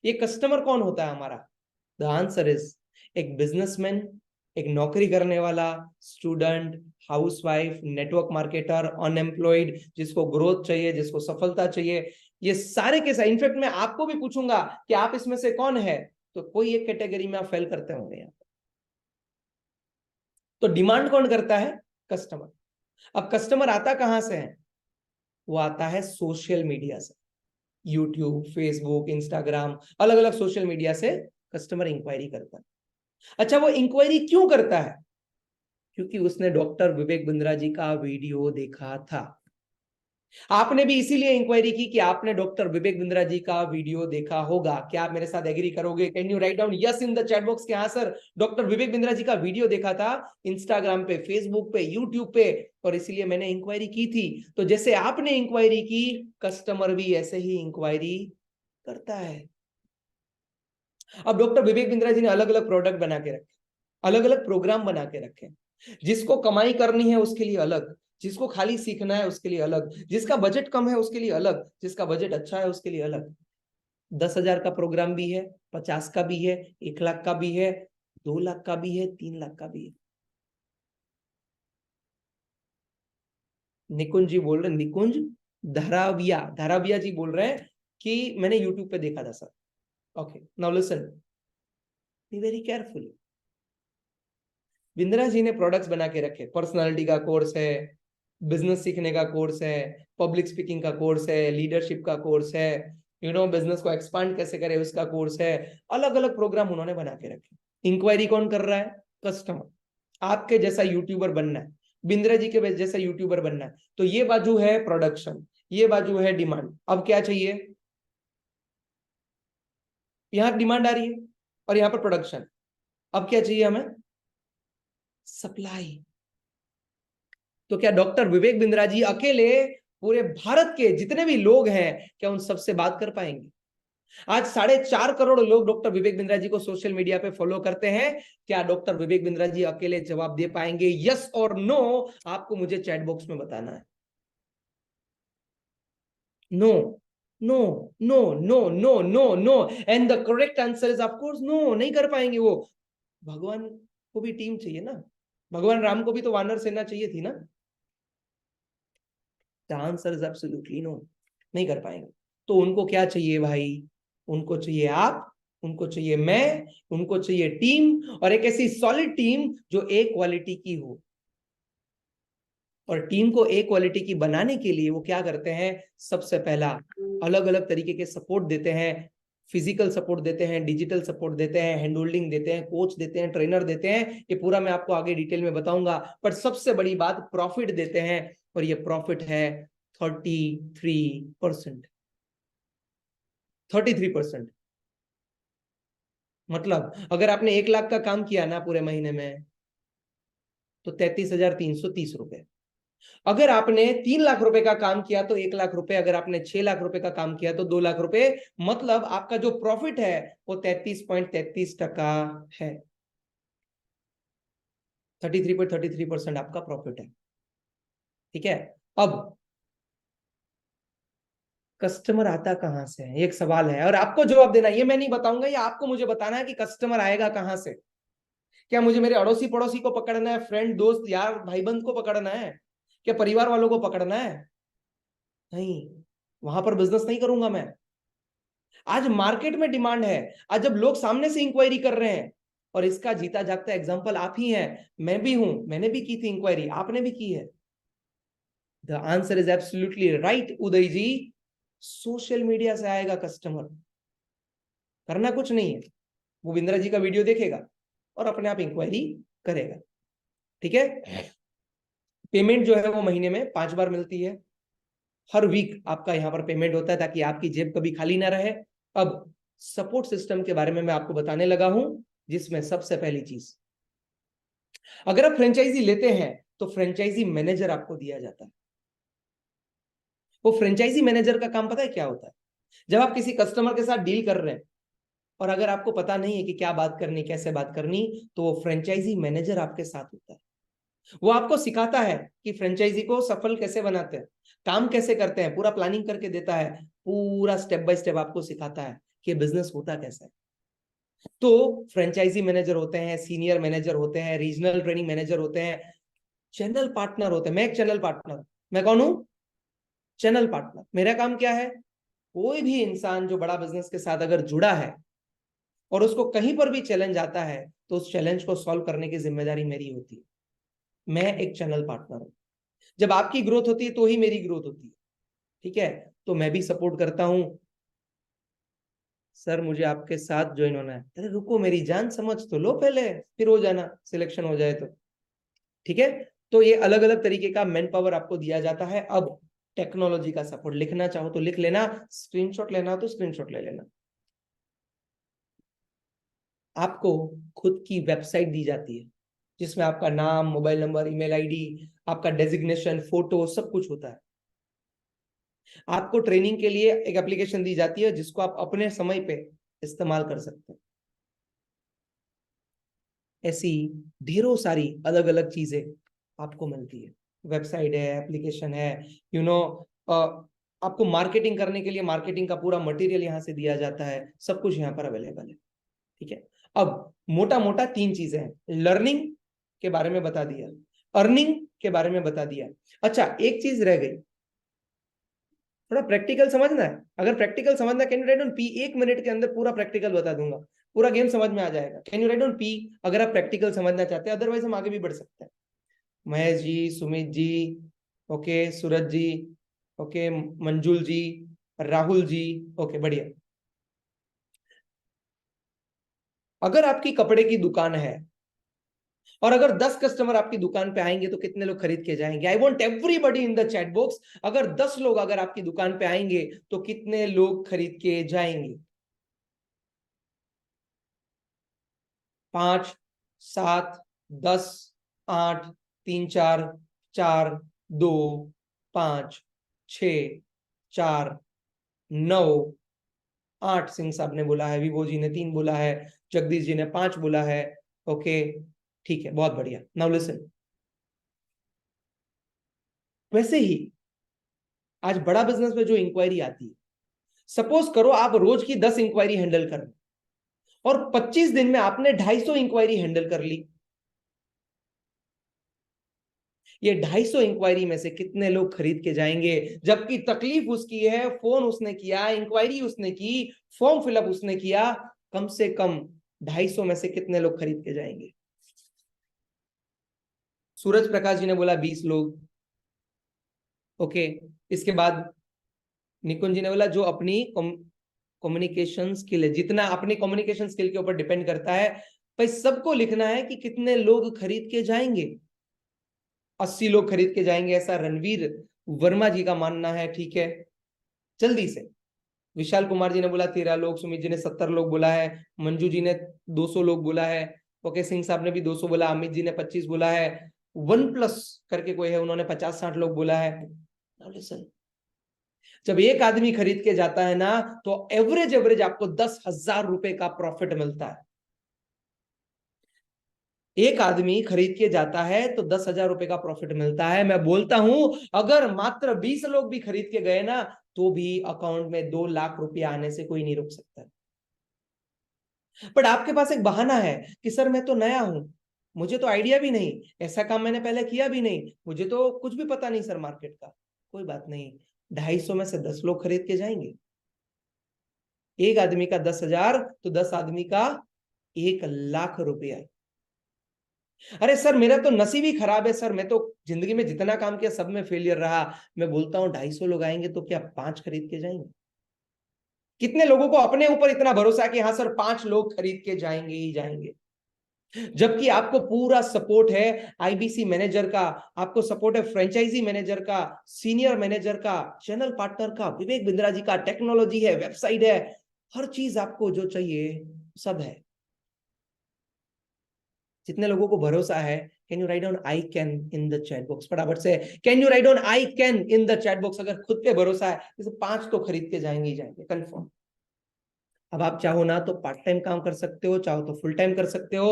ये कस्टमर कौन होता है हमारा? द आंसर इज एक बिजनेसमैन, एक नौकरी करने वाला, student, housewife, network marketer, unemployed, जिसको ग्रोथ चाहिए, जिसको सफलता चाहिए, ये सारे के सारे। इनफैक्ट मैं आपको भी पूछूंगा कि आप इसमें से कौन है, तो कोई एक कैटेगरी में आप फेल करते होंगे यहाँ। तो डिमांड कौन करता है? कस्टमर। अब कस्टमर आता कहां से है? वो आता है सोशल मीडिया से। यूट्यूब, फेसबुक, इंस्टाग्राम, अलग अलग सोशल मीडिया से कस्टमर इंक्वायरी करता है। अच्छा, वो इंक्वायरी क्यों करता है? क्योंकि उसने डॉक्टर विवेक बिंद्रा जी का वीडियो देखा था। आपने भी इसीलिए इंक्वायरी की कि आपने डॉक्टर विवेक बिंद्रा जी का वीडियो देखा होगा। क्या आप मेरे साथ एग्री करोगे? Can you write down yes in the chat box कि हाँ सर, डॉक्टर विवेक बिंद्रा जी का वीडियो देखा था इंस्टाग्राम पे, फेसबुक पे, यूट्यूब पे, और इसीलिए मैंने इंक्वायरी की थी। तो जैसे आपने इंक्वायरी की, कस्टमर भी ऐसे ही इंक्वायरी करता है। अब डॉक्टर विवेक बिंद्रा जी ने अलग अलग प्रोडक्ट बना के रखे, अलग अलग प्रोग्राम बना के रखे। जिसको कमाई करनी है उसके लिए अलग, जिसको खाली सीखना है उसके लिए अलग, जिसका बजट कम है उसके लिए अलग, जिसका बजट अच्छा है उसके लिए अलग। 10,000 का प्रोग्राम भी है, 50 का भी है, 1 लाख का भी है, 2 लाख का भी है, 3 लाख का भी है। निकुंज जी बोल रहे, निकुंज धाराविया, धाराविया जी बोल रहे हैं कि मैंने यूट्यूब पे देखा था sir. Okay, now listen, be very careful. Bindra ji ने प्रोडक्ट्स बना के रखे, पर्सनालिटी का कोर्स है, बिजनेस सीखने का कोर्स है, पब्लिक स्पीकिंग का कोर्स है, लीडरशिप का कोर्स है, बिजनेस को एक्सपांड कैसे करे उसका कोर्स है। अलग अलग प्रोग्राम उन्होंने बना के रखे। इंक्वायरी कौन कर रहा है? कस्टमर। आपके जैसा यूट्यूबर बनना है, बिंद्रा जी के जैसा यूट्यूबर बनना है, तो ये बाजू है प्रोडक्शन, ये बाजू है डिमांड। अब क्या चाहिए? यहां डिमांड आ रही है और यहां पर प्रोडक्शन। अब क्या चाहिए हमें? सप्लाई। तो क्या डॉक्टर विवेक बिंद्रा जी अकेले पूरे भारत के जितने भी लोग हैं, क्या उन सबसे बात कर पाएंगे? आज 4.5 करोड़ लोग डॉक्टर विवेक बिंद्रा जी को सोशल मीडिया पे फॉलो करते हैं। क्या डॉक्टर विवेक बिंद्रा जी अकेले जवाब दे पाएंगे, यस और नो? आपको मुझे चैट बॉक्स में बताना है। No, no, no, no, no, no, no, and the correct answer is of course no. नहीं कर पाएंगे वो। भगवान को भी टीम चाहिए ना, भगवान राम को भी तो वानर सेना चाहिए थी ना। The answer is absolutely no, नहीं कर पाएंगे। तो उनको क्या चाहिए भाई? उनको चाहिए आप, उनको चाहिए मैं, उनको चाहिए टीम, और एक ऐसी सॉलिड टीम जो एक क्वालिटी की हो। और टीम को एक क्वालिटी की बनाने के लिए वो क्या करते हैं? सबसे पहला, अलग अलग तरीके के सपोर्ट देते हैं। फिजिकल सपोर्ट देते हैं, डिजिटल सपोर्ट देते हैं, हैंड होल्डिंग देते हैं, कोच देते हैं, ट्रेनर देते हैं। ये पूरा मैं आपको आगे डिटेल में बताऊंगा। पर सबसे बड़ी बात, प्रॉफिट देते हैं। और ये प्रॉफिट है 33%। 33%। मतलब अगर आपने 1 लाख का काम किया ना पूरे महीने में, तो 33,330 रुपए। अगर आपने 3 लाख रुपए का काम किया तो 1 लाख रुपए, अगर आपने 6 लाख रुपए का काम किया तो 2 लाख रुपए। मतलब आपका जो प्रॉफिट है वो 33.33% है। 33.33% आपका प्रॉफिट है। ठीक है। अब कस्टमर आता कहां से है, एक सवाल है, और आपको जवाब देना। ये मैं नहीं बताऊंगा, ये आपको मुझे बताना है कि कस्टमर आएगा कहां से। क्या मुझे मेरे अड़ोसी पड़ोसी को पकड़ना है, फ्रेंड, दोस्त, यार, भाईबंद को पकड़ना है? क्या परिवार वालों को पकड़ना है? नहीं, वहां पर बिजनेस नहीं करूंगा मैं। आज मार्केट में डिमांड है, आज जब लोग सामने से इंक्वायरी कर रहे हैं, और इसका जीता जागता एग्जांपल आप ही हैं, मैं भी हूं, मैंने भी की थी इंक्वायरी, आपने भी की है। The answer is absolutely right Uday ji. Social media से आएगा कस्टमर, करना कुछ नहीं है। वो बिंद्रा जी का वीडियो देखेगा और अपने आप इंक्वायरी करेगा। ठीक है। पेमेंट जो है वो महीने में 5 बार मिलती है। हर वीक आपका यहां पर पेमेंट होता है, ताकि आपकी जेब कभी खाली ना रहे। अब सपोर्ट सिस्टम के बारे में मैं आपको बताने लगा हूं, जिसमें सबसे पहली चीज, अगर आप फ्रेंचाइजी लेते हैं तो फ्रेंचाइजी मैनेजर आपको दिया जाता है। वो फ्रेंचाइजी मैनेजर का काम पता है क्या होता है? जब आप किसी कस्टमर के साथ डील कर रहे हैं, और अगर आपको पता नहीं है कि क्या बात करनी, कैसे बात करनी, तो वो फ्रेंचाइजी मैनेजर आपके साथ होता है। वो आपको सिखाता है कि फ्रेंचाइजी को सफल कैसे बनाते हैं, काम कैसे करते हैं, पूरा प्लानिंग करके देता है, पूरा स्टेप बाय स्टेप आपको सिखाता है कि बिजनेस होता कैसा है। तो फ्रेंचाइजी मैनेजर होते हैं, सीनियर मैनेजर होते हैं, रीजनल ट्रेनिंग मैनेजर होते हैं, चैनल पार्टनर होते हैं। मैं एक चैनल पार्टनर, मैं कौन हूं? Channel partner. मेरा काम क्या है? कोई भी इंसान जो बड़ा बिजनेस के साथ अगर जुड़ा है और उसको कहीं पर भी चैलेंज आता है, तो उस चैलेंज को सॉल्व करने की जिम्मेदारी मेरी होती है। मैं एक चैनल पार्टनर हूं। जब आपकी ग्रोथ होती है तो ही मेरी ग्रोथ होती है। ठीक है। तो मैं भी सपोर्ट करता हूं सर मुझे आपके साथ ज्वाइन होना है। अरे रुको मेरी जान, समझ तो लो पहले, फिर हो जाना, सिलेक्शन हो जाए तो। ठीक है, तो ये अलग अलग तरीके का मैन पावर आपको दिया जाता है। अब टेक्नोलॉजी का सपोर्ट, लिखना चाहो तो लिख लेना, स्क्रीनशॉट लेना हो तो स्क्रीनशॉट ले लेना। आपको खुद की वेबसाइट दी जाती है जिसमें आपका नाम, मोबाइल नंबर, ईमेल आईडी, आपका डेजिग्नेशन, फोटो, सब कुछ होता है। आपको ट्रेनिंग के लिए एक एप्लीकेशन दी जाती है जिसको आप अपने समय पे इस्तेमाल कर सकते हैं। ऐसी ढेरों सारी अलग अलग चीजें आपको मिलती है। वेबसाइट है, एप्लीकेशन है, यू नो आपको मार्केटिंग करने के लिए मार्केटिंग का पूरा मटेरियल यहाँ से दिया जाता है। सब कुछ यहाँ पर अवेलेबल है। ठीक है, अब मोटा मोटा तीन चीजें हैं। लर्निंग के बारे में बता दिया, अर्निंग के बारे में बता दिया। अच्छा, एक चीज रह गई, थोड़ा प्रैक्टिकल समझना है। अगर प्रैक्टिकल समझना, can you right on P? 1 minute के अंदर पूरा प्रैक्टिकल बता दूंगा, पूरा गेम समझ में आ जाएगा। Can you right on P अगर आप प्रैक्टिकल समझना चाहते हैं? अदरवाइज हम आगे भी बढ़ सकते हैं। महेश जी, सुमित जी, ओके, सूरज जी, ओके, मंजुल जी, राहुल जी, ओके, बढ़िया। अगर आपकी कपड़े की दुकान है और अगर 10 कस्टमर आपकी दुकान पे आएंगे तो कितने लोग खरीद के जाएंगे? I want everybody in the chat box. अगर 10 लोग अगर आपकी दुकान पे आएंगे तो कितने लोग खरीद के जाएंगे? 5, 7, 10, 8, 3, 4, 4, 2, 5, 6, 4, 9, 8 सिंह साहब ने बोला है, विभो जी ने 3 बोला है, जगदीश जी ने 5 बोला है। ओके, ठीक है, बहुत बढ़िया। नाउ लिसन, वैसे ही आज बड़ा बिजनेस में जो इंक्वायरी आती है, सपोज करो आप रोज की 10 इंक्वायरी हैंडल कर रहे और 25 दिन में आपने 250 इंक्वायरी हैंडल कर ली। ये 250 इंक्वायरी में से कितने लोग खरीद के जाएंगे? जबकि तकलीफ उसकी है, फोन उसने किया, इंक्वायरी उसने की, फॉर्म फिलअप उसने किया। कम से कम 250 में से कितने लोग खरीद के जाएंगे? सूरज प्रकाश जी ने बोला 20 लोग। ओके, इसके बाद निकुंज जी ने बोला जो अपनी कम्युनिकेशन स्किल है, जितना अपनी कम्युनिकेशन स्किल के ऊपर डिपेंड करता है। भाई सबको लिखना है कि कितने लोग खरीद के जाएंगे। 80 लोग खरीद के जाएंगे ऐसा रणवीर वर्मा जी का मानना है। ठीक है, जल्दी से। विशाल कुमार जी ने बोला 13 लोग, सुमित जी ने 70 लोग बोला है, मंजू जी ने 200 लोग बोला है, ओके, सिंह साहब ने भी 200 बोला, अमित जी ने 25 बोला है, वन प्लस करके कोई है, उन्होंने 50-60 लोग बोला है। लिसन, जब एक आदमी खरीद के जाता है ना तो एवरेज एवरेज आपको 10,000 रुपए का प्रॉफिट मिलता है। एक आदमी खरीद के जाता है तो 10,000 रुपए का प्रॉफिट मिलता है। मैं बोलता हूं अगर मात्र 20 लोग भी खरीद के गए ना तो भी अकाउंट में 2 लाख रुपया आने से कोई नहीं रोक सकता। बट आपके पास एक बहाना है कि सर मैं तो नया हूं, मुझे तो आइडिया भी नहीं, ऐसा काम मैंने पहले किया भी नहीं, मुझे तो कुछ भी पता नहीं सर मार्केट का। कोई बात नहीं, 250 में से 10 लोग खरीद के जाएंगे। एक आदमी का 10,000 तो 10 आदमी का 1 लाख रुपया। अरे सर मेरा तो नसीब ही खराब है सर, मैं तो जिंदगी में जितना काम किया सब में फेलियर रहा। मैं बोलता हूं 250 लोग आएंगे तो क्या 5 खरीद के जाएंगे? कितने लोगों को अपने ऊपर इतना भरोसा है कि हाँ सर 5 लोग खरीद के जाएंगे ही जाएंगे? जबकि आपको पूरा सपोर्ट है आईबीसी मैनेजर का, आपको सपोर्ट है फ्रेंचाइजी मैनेजर का, सीनियर मैनेजर का, चैनल पार्टनर का, विवेक बिंद्रा जी का, टेक्नोलॉजी है, वेबसाइट है, हर चीज आपको जो चाहिए सब है। जितने लोगों को भरोसा है, can you write down I can in the chat box? फटाफट से can you write down I can in the chat box? अगर खुद पे भरोसा है, जैसे 5 तो खरीद के जाएंगे ही जाएंगे कंफर्म। अब आप चाहो ना तो पार्ट टाइम काम कर सकते हो, चाहो तो फुल टाइम कर सकते हो,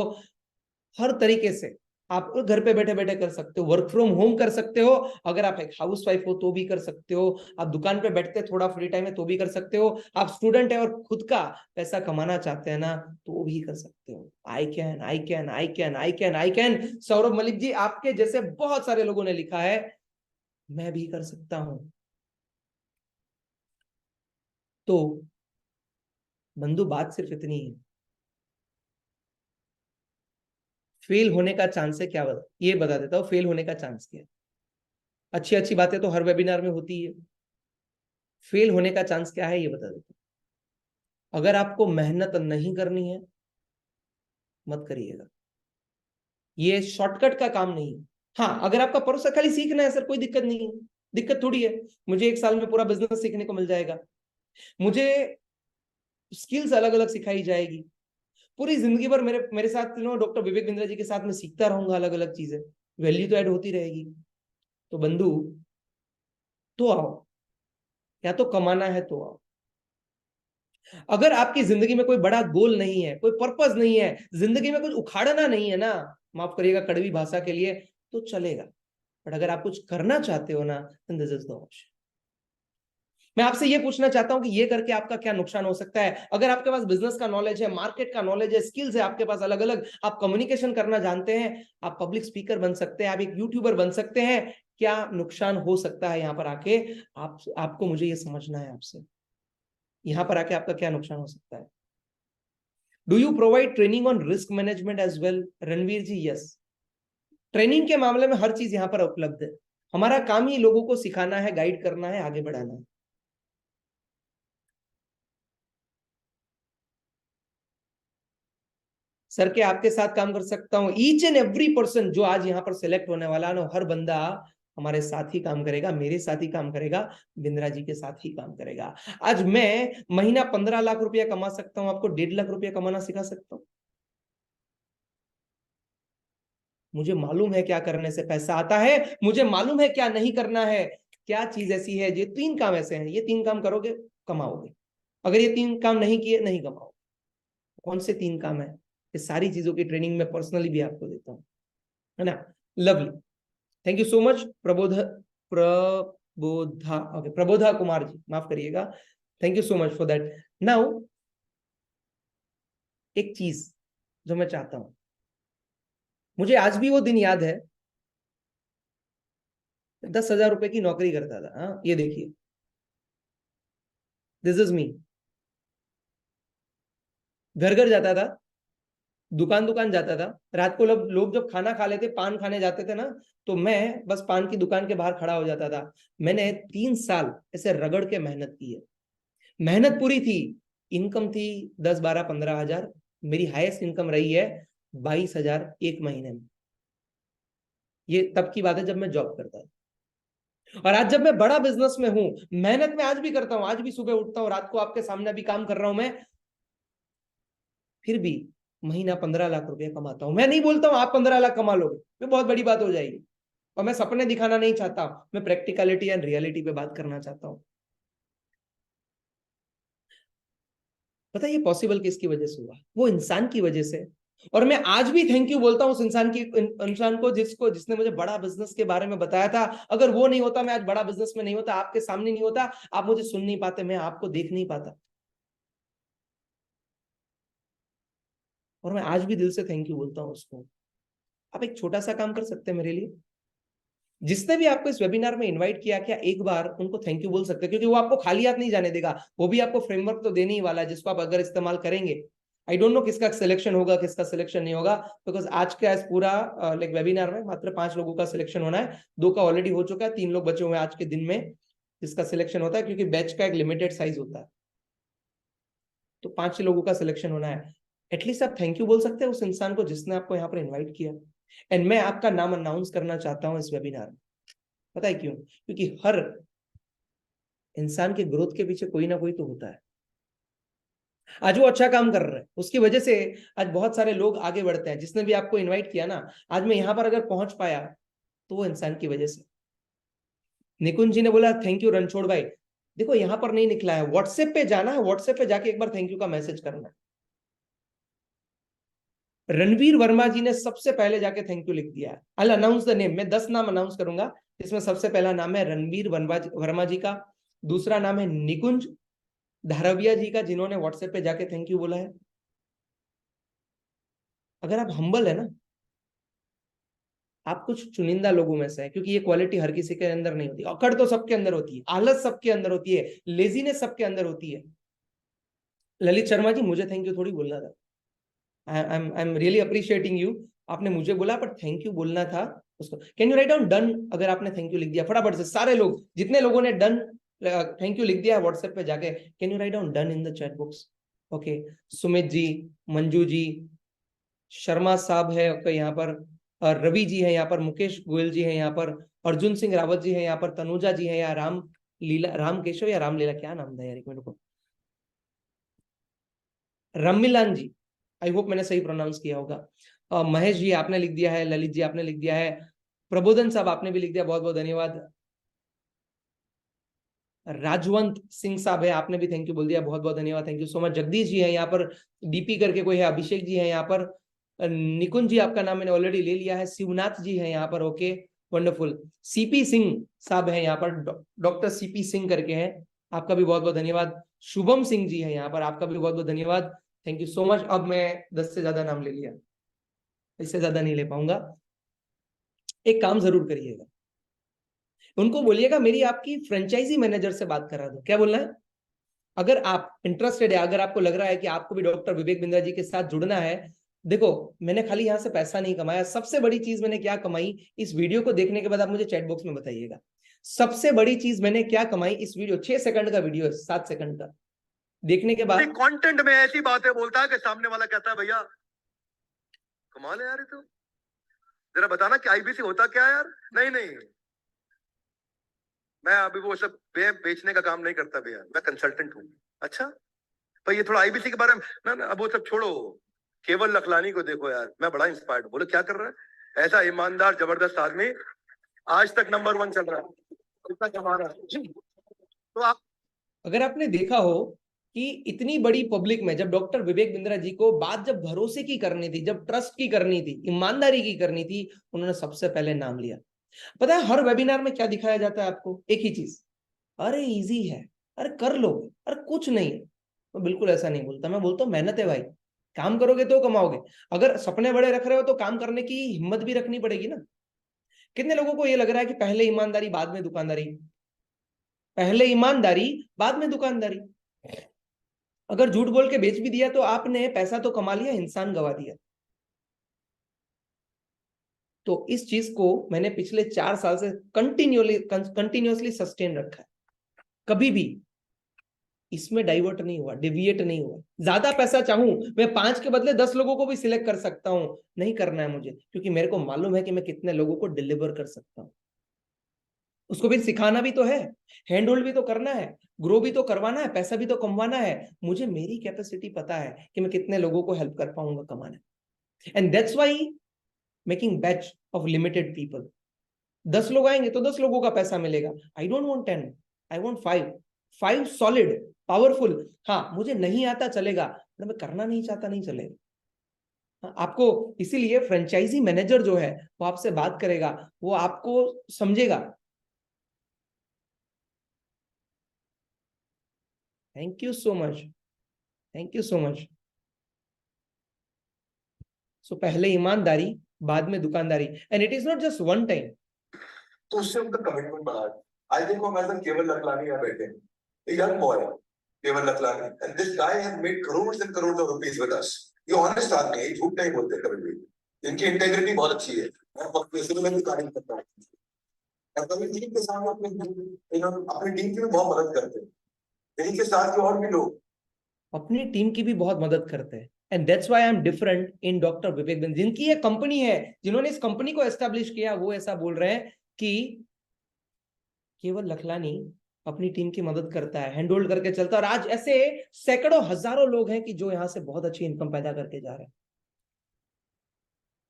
हर तरीके से आप घर पे बैठे बैठे कर सकते हो, वर्क फ्रॉम होम कर सकते हो, अगर आप एक हाउस वाइफ हो तो भी कर सकते हो, आप दुकान पे बैठते थोड़ा फ्री टाइम है तो भी कर सकते हो, आप स्टूडेंट है और खुद का पैसा कमाना चाहते हैं ना तो भी कर सकते हो। I can, I can, I can, I can, I can. Saurabh Malik ji, आपके जैसे बहुत सारे लोगों ने लिखा है, मैं भी कर सकता हूं। तो बंधु बात सिर्फ इतनी है, फेल होने का चांस है क्या? ये बता देता हूं, फेल होने का चांस क्या है? अच्छी अच्छी बातें तो हर वेबिनार में होती है, फेल होने का चांस क्या है ये बता देता हूं। अगर आपको मेहनत नहीं करनी है मत करिएगा, ये शॉर्टकट का काम नहीं है। हाँ, अगर आपका परोसा खाली सीखना है सर, कोई दिक्कत नहीं है, दिक्कत थोड़ी है, मुझे 1 साल में पूरा बिजनेस सीखने को मिल जाएगा, मुझे स्किल्स अलग अलग सिखाई जाएगी, पूरी जिंदगी भर मेरे मेरे साथ डॉक्टर विवेक बिंद्रा जी के साथ मैं सीखता रहूंगा अलग अलग चीजें, वैल्यू तो ऐड होती रहेगी। तो बंधु, तो आओ, या तो कमाना है तो आओ। अगर आपकी जिंदगी में कोई बड़ा गोल नहीं है, कोई पर्पस नहीं है, जिंदगी में कुछ उखाड़ना नहीं है ना, माफ करिएगा कड़वी भाषा के लिए, तो चलेगा। बट अगर आप कुछ करना चाहते हो ना, दिस इज द ऑप्शन। मैं आपसे ये पूछना चाहता हूं कि ये करके आपका क्या नुकसान हो सकता है। अगर आपके पास बिजनेस का नॉलेज है, मार्केट का नॉलेज है, स्किल्स है आपके पास अलग अलग, आप कम्युनिकेशन करना जानते हैं, आप पब्लिक स्पीकर बन सकते हैं, आप एक यूट्यूबर बन सकते हैं, क्या नुकसान हो सकता है यहां पर आके? आपको मुझे ये समझना है आपसे, यहां पर आके आपका क्या नुकसान हो सकता है। Do you provide training on risk management as well? Ranveer ji, yes. Training के मामले में हर चीज यहां पर उपलब्ध है। हमारा काम ही लोगों को सिखाना है, गाइड करना है, आगे बढ़ाना है। सर के आपके साथ काम कर सकता हूं। ईच एंड एवरी पर्सन जो आज यहां पर सिलेक्ट होने वाला है ना, हर बंदा हमारे साथ ही काम करेगा, मेरे साथ ही काम करेगा, बिंद्रा जी के साथ ही काम करेगा। आज मैं महीना 15 लाख रुपया कमा सकता हूं, आपको 1.5 लाख रुपया कमाना सिखा सकता हूं। मुझे मालूम है क्या करने से पैसा आता है, मुझे मालूम है क्या नहीं करना है। क्या चीज ऐसी है, ये 3 काम ऐसे हैं, ये 3 काम करोगे कमाओगे, अगर ये 3 काम नहीं किए नहीं कमाओगे। कौन से 3 काम है? ये सारी चीजों की ट्रेनिंग में पर्सनली भी आपको देता हूं, है ना। Lovely, thank you so much Prabodha, okay, Prabodha Kumar ji, माफ करिएगा, thank you so much for that. Now एक चीज जो मैं चाहता हूं, मुझे आज भी वो दिन याद है, 10,000 रुपए की नौकरी करता था। हाँ, ये देखिए, दिस इज मी। घर घर जाता था, दुकान दुकान जाता था, रात को लोग जब खाना खा लेते, पान खाने जाते थे ना, तो मैं बस पान की दुकान के बाहर खड़ा हो जाता था। मैंने 3 साल ऐसे रगड़ के मेहनत की है, मेहनत पूरी थी। इनकम थी 10, 12, 15 हजार। मेरी हाईएस्ट इनकम रही है 22 हजार एक महीने में। ये तब की बात है जब मैं जॉब करता था। और आज जब मैं बड़ा बिजनेस में हूं, मेहनत में आज भी करता हूं, आज भी सुबह उठता हूं, रात को आपके सामने भी काम कर रहा हूं मैं, फिर भी महीना 15 लाख रुपया कमाता हूं। मैं नहीं बोलता हूं आप 15 लाख कमा लोगे, ये बहुत बड़ी बात हो जाएगी। और मैं सपने दिखाना नहीं चाहता, मैं प्रैक्टिकलिटी एंड रियलिटी पे बात करना चाहता हूं। पता है ये पॉसिबल किसकी वजह से हुआ? वो इंसान की वजह से। और मैं आज भी थैंक यू बोलता हूं उस इंसान को जिसने मुझे बड़ा बिजनेस के बारे में बताया था। अगर वो नहीं होता, मैं आज बड़ा बिजनेस में नहीं होता, आपके सामने नहीं होता, आप मुझे सुन नहीं पाते, मैं आपको देख नहीं पाता। और मैं आज भी दिल से थैंक यू बोलता हूं उसको। आप एक छोटा सा काम कर सकते हैं मेरे लिए, जिसने भी आपको इस वेबिनार में इनवाइट किया, क्या एक बार उनको थैंक यू बोल सकते हैं? क्योंकि वो आपको खाली हाथ नहीं जाने देगा, वो भी आपको फ्रेमवर्क तो देने ही वाला है, जिसको आप अगर इस्तेमाल करेंगे। आई डोंट नो किसका सिलेक्शन होगा, किसका सिलेक्शन नहीं होगा, बिकॉज आज का इस पूरा लाइक वेबिनार में मात्र 5 लोगों का सिलेक्शन होना है। 2 का ऑलरेडी हो चुका है, 3 लोग बचे हुए हैं आज के दिन में जिसका सिलेक्शन होता है, क्योंकि बैच का एक लिमिटेड साइज होता है। तो 5 लोगों का सिलेक्शन होना है। एटलीस्ट आप थैंक यू बोल सकते हैं उस इंसान को जिसने आपको यहाँ पर इन्वाइट किया। एंड मैं आपका नाम अनाउंस करना चाहता हूँ इस वेबिनार में। पता है क्यों? क्योंकि हर इंसान के ग्रोथ के पीछे कोई ना कोई तो होता है। आज वो अच्छा काम कर रहा है, उसकी वजह से आज बहुत सारे लोग आगे बढ़ते हैं। जिसने भी आपको इनवाइट किया ना, आज मैं यहां पर अगर पहुंच पाया तो वो इंसान की वजह से। निकुंज जी ने बोला थैंक यू रणछोड़ भाई। देखो यहां पर नहीं निकला है, व्हाट्सएप पे जाना है, व्हाट्सएप पे जाके एक बार थैंक यू का मैसेज करना है। रणवीर वर्मा जी ने सबसे पहले जाके थैंक यू लिख दिया है। आई अनाउंस द नेम, मैं 10 नाम अनाउंस करूंगा, इसमें सबसे पहला नाम है रणवीर वर्मा जी का। दूसरा नाम है निकुंज धारविया जी का, जिन्होंने व्हाट्सएप पे जाके थैंक यू बोला है। अगर आप हम्बल है ना, आप कुछ चुनिंदा लोगों में से है, क्योंकि ये क्वालिटी हर किसी के अंदर नहीं होती। अकड़ तो सबके अंदर होती है, आलस सबके अंदर होती है, लेजीनेस सबके अंदर होती है। ललित शर्मा जी, मुझे थैंक यू थोड़ी बोलना था, I am really appreciating you. आपने मुझे बोला पर थैंक यू बोलना था उसको। Can you write down done? अगर आपने थैंक यू लिख दिया फटाफट से, सारे लोग जितने लोगों ने डन थैंक यू लिख दिया है व्हाट्सएप पे जाके, can you write down done in the chat box? Okay, Sumit ji, Manju ji, Sharma साहब है ओके यहाँ पर, रवि जी है यहाँ पर, मुकेश गोयल जी है यहाँ पर, अर्जुन सिंह रावत जी है यहाँ पर, तनुजा जी है यहाँ, राम लीला, राम केशव या राम लीला, क्या नाम था यार, एक मिनट को, रमिलान जी, आई होप मैंने सही प्रोनाउंस किया होगा। महेश जी आपने लिख दिया है, ललित जी आपने लिख दिया है, प्रबोधन साहब आपने भी लिख दिया, बहुत बहुत धन्यवाद। राजवंत सिंह साहब है, आपने भी थैंक यू बोल दिया, बहुत बहुत धन्यवाद, thank you so much. Jagdish ji है यहाँ पर, डीपी करके कोई है, अभिषेक जी है यहाँ पर, निकुंज जी आपका नाम मैंने ऑलरेडी ले लिया है, शिवनाथ जी है यहाँ पर, ओके वंडरफुल। सीपी सिंह साहब है यहाँ पर, डॉक्टर सीपी सिंह करके हैं, आपका भी बहुत बहुत धन्यवाद। शुभम सिंह जी है यहाँ पर, आपका भी बहुत बहुत धन्यवाद, थैंक यू सो मच। अब मैं 10 से ज्यादा नाम ले लिया, इससे ज्यादा नहीं ले पाऊंगा। एक काम जरूर करिएगा, उनको बोलिएगा मेरी आपकी फ्रेंचाइजी मैनेजर से बात करा दो। क्या बोलना है? अगर आप इंटरेस्टेड है, अगर आपको लग रहा है कि आपको भी डॉक्टर विवेक बिंद्रा जी के साथ जुड़ना है, देखो मैंने खाली यहां से पैसा नहीं कमाया, सबसे बड़ी चीज मैंने क्या कमाई, इस वीडियो को देखने के बाद आप मुझे चैट बॉक्स में बताइएगा, सबसे बड़ी चीज मैंने क्या कमाई। इस वीडियो 6 सेकंड का वीडियो है, 7 सेकंड का देखने के बाद
कंटेंट में ऐसी बातें बोलता है कि सामने वाला कहता है भैया कमाल है यार, ये तो जरा बताना कि आईबीसी होता क्या है यार। नहीं नहीं, मैं अभी वो सब बेचने का काम नहीं करता भैया, मैं कंसल्टेंट हूँ। अच्छा भाई, ये थोड़ा आईबीसी के बारे में ना अब वो सब छोड़ो, केवल लखलानी को देखो यार, मैं बड़ा इंस्पायर्ड। बोले क्या कर रहा है, ऐसा ईमानदार जबरदस्त आदमी आज तक नंबर 1 चल रहा है, इतना कमा रहा है। तो आप
अगर आपने देखा हो कि इतनी बड़ी पब्लिक में जब डॉक्टर विवेक बिंद्रा जी को बात जब भरोसे की करनी थी, जब ट्रस्ट की करनी थी, ईमानदारी की करनी थी, उन्होंने सबसे पहले नाम लिया। पता है हर वेबिनार में क्या दिखाया जाता है आपको? एक ही चीज, अरे इजी है, अरे कर लोगे, अरे कुछ नहीं है। मैं बिल्कुल ऐसा नहीं बोलता, मैं बोलता हूँ मेहनत है भाई, काम करोगे तो कमाओगे। अगर सपने बड़े रख रहे हो तो काम करने की हिम्मत भी रखनी पड़ेगी ना। कितने लोगों को ये लग रहा है कि पहले ईमानदारी बाद में दुकानदारी, पहले ईमानदारी बाद में दुकानदारी। अगर झूठ बोल के बेच भी दिया तो आपने पैसा तो कमा लिया, इंसान गवा दिया। तो इस चीज को मैंने पिछले 4 साल से कंटिन्यूअसली सस्टेन रखा है, कभी भी इसमें डाइवर्ट नहीं हुआ, डिविएट नहीं हुआ। ज्यादा पैसा चाहूं मैं 5 के बदले 10 लोगों को भी सिलेक्ट कर सकता हूं, नहीं करना है मुझे, क्योंकि मेरे को मालूम है कि मैं कितने लोगों को डिलीवर कर सकता हूं। उसको भी सिखाना भी तो है, हैंड होल्ड भी तो करना है, ग्रो भी तो करवाना है, पैसा भी तो कमवाना है। मुझे मेरी कैपेसिटी पता है कि मैं कितने लोगों को हेल्प कर पाऊंगा कमाने। And that's why making batch of limited people. 10 लोग आएंगे तो 10 लोगों का पैसा मिलेगा। I don't want 10, I want 5 solid powerful. हाँ मुझे नहीं आता चलेगा, मैं करना नहीं चाहता नहीं चलेगा। आपको इसीलिए फ्रेंचाइजी मैनेजर जो है वो आपसे बात करेगा, वो आपको समझेगा। Thank you so much, thank you so much. So पहले ईमानदारी बाद में दुकानदारी, and it is not just one time.
तो उससे उनका कमिटमेंट बढ़ा है। आई थिंक वो हमारे साथ केवल लखलानी यहाँ बैठे, a young boy, केवल लखलानी, and this guy has made crores and crores of rupees with us. ये ऑनेस्ट आदमी है, झूठ नहीं बोलते कभी भी, इनकी इंटेग्रिटी बहुत अच्छी है, मैं इसलिए भी तारीफ करता हूँ। और कभी टीम के सामने अपनी टीम की भी बहुत मदद करते हैं, इनके साथ के और भी लोग
अपनी टीम की भी बहुत मदद करते हैं। And that's why I am different in doctor Vivek Bindra, जिनकी एक कंपनी है, जिन्होंने इस कंपनी को एस्टेब्लिश किया, वो ऐसा बोल रहे हैं कि केवल लखलानी अपनी टीम की मदद करता है, हैंड होल्ड करके चलता है। और आज ऐसे सैकड़ों हजारों लोग हैं कि जो यहां से बहुत अच्छी इनकम पैदा करके जा रहे हैं।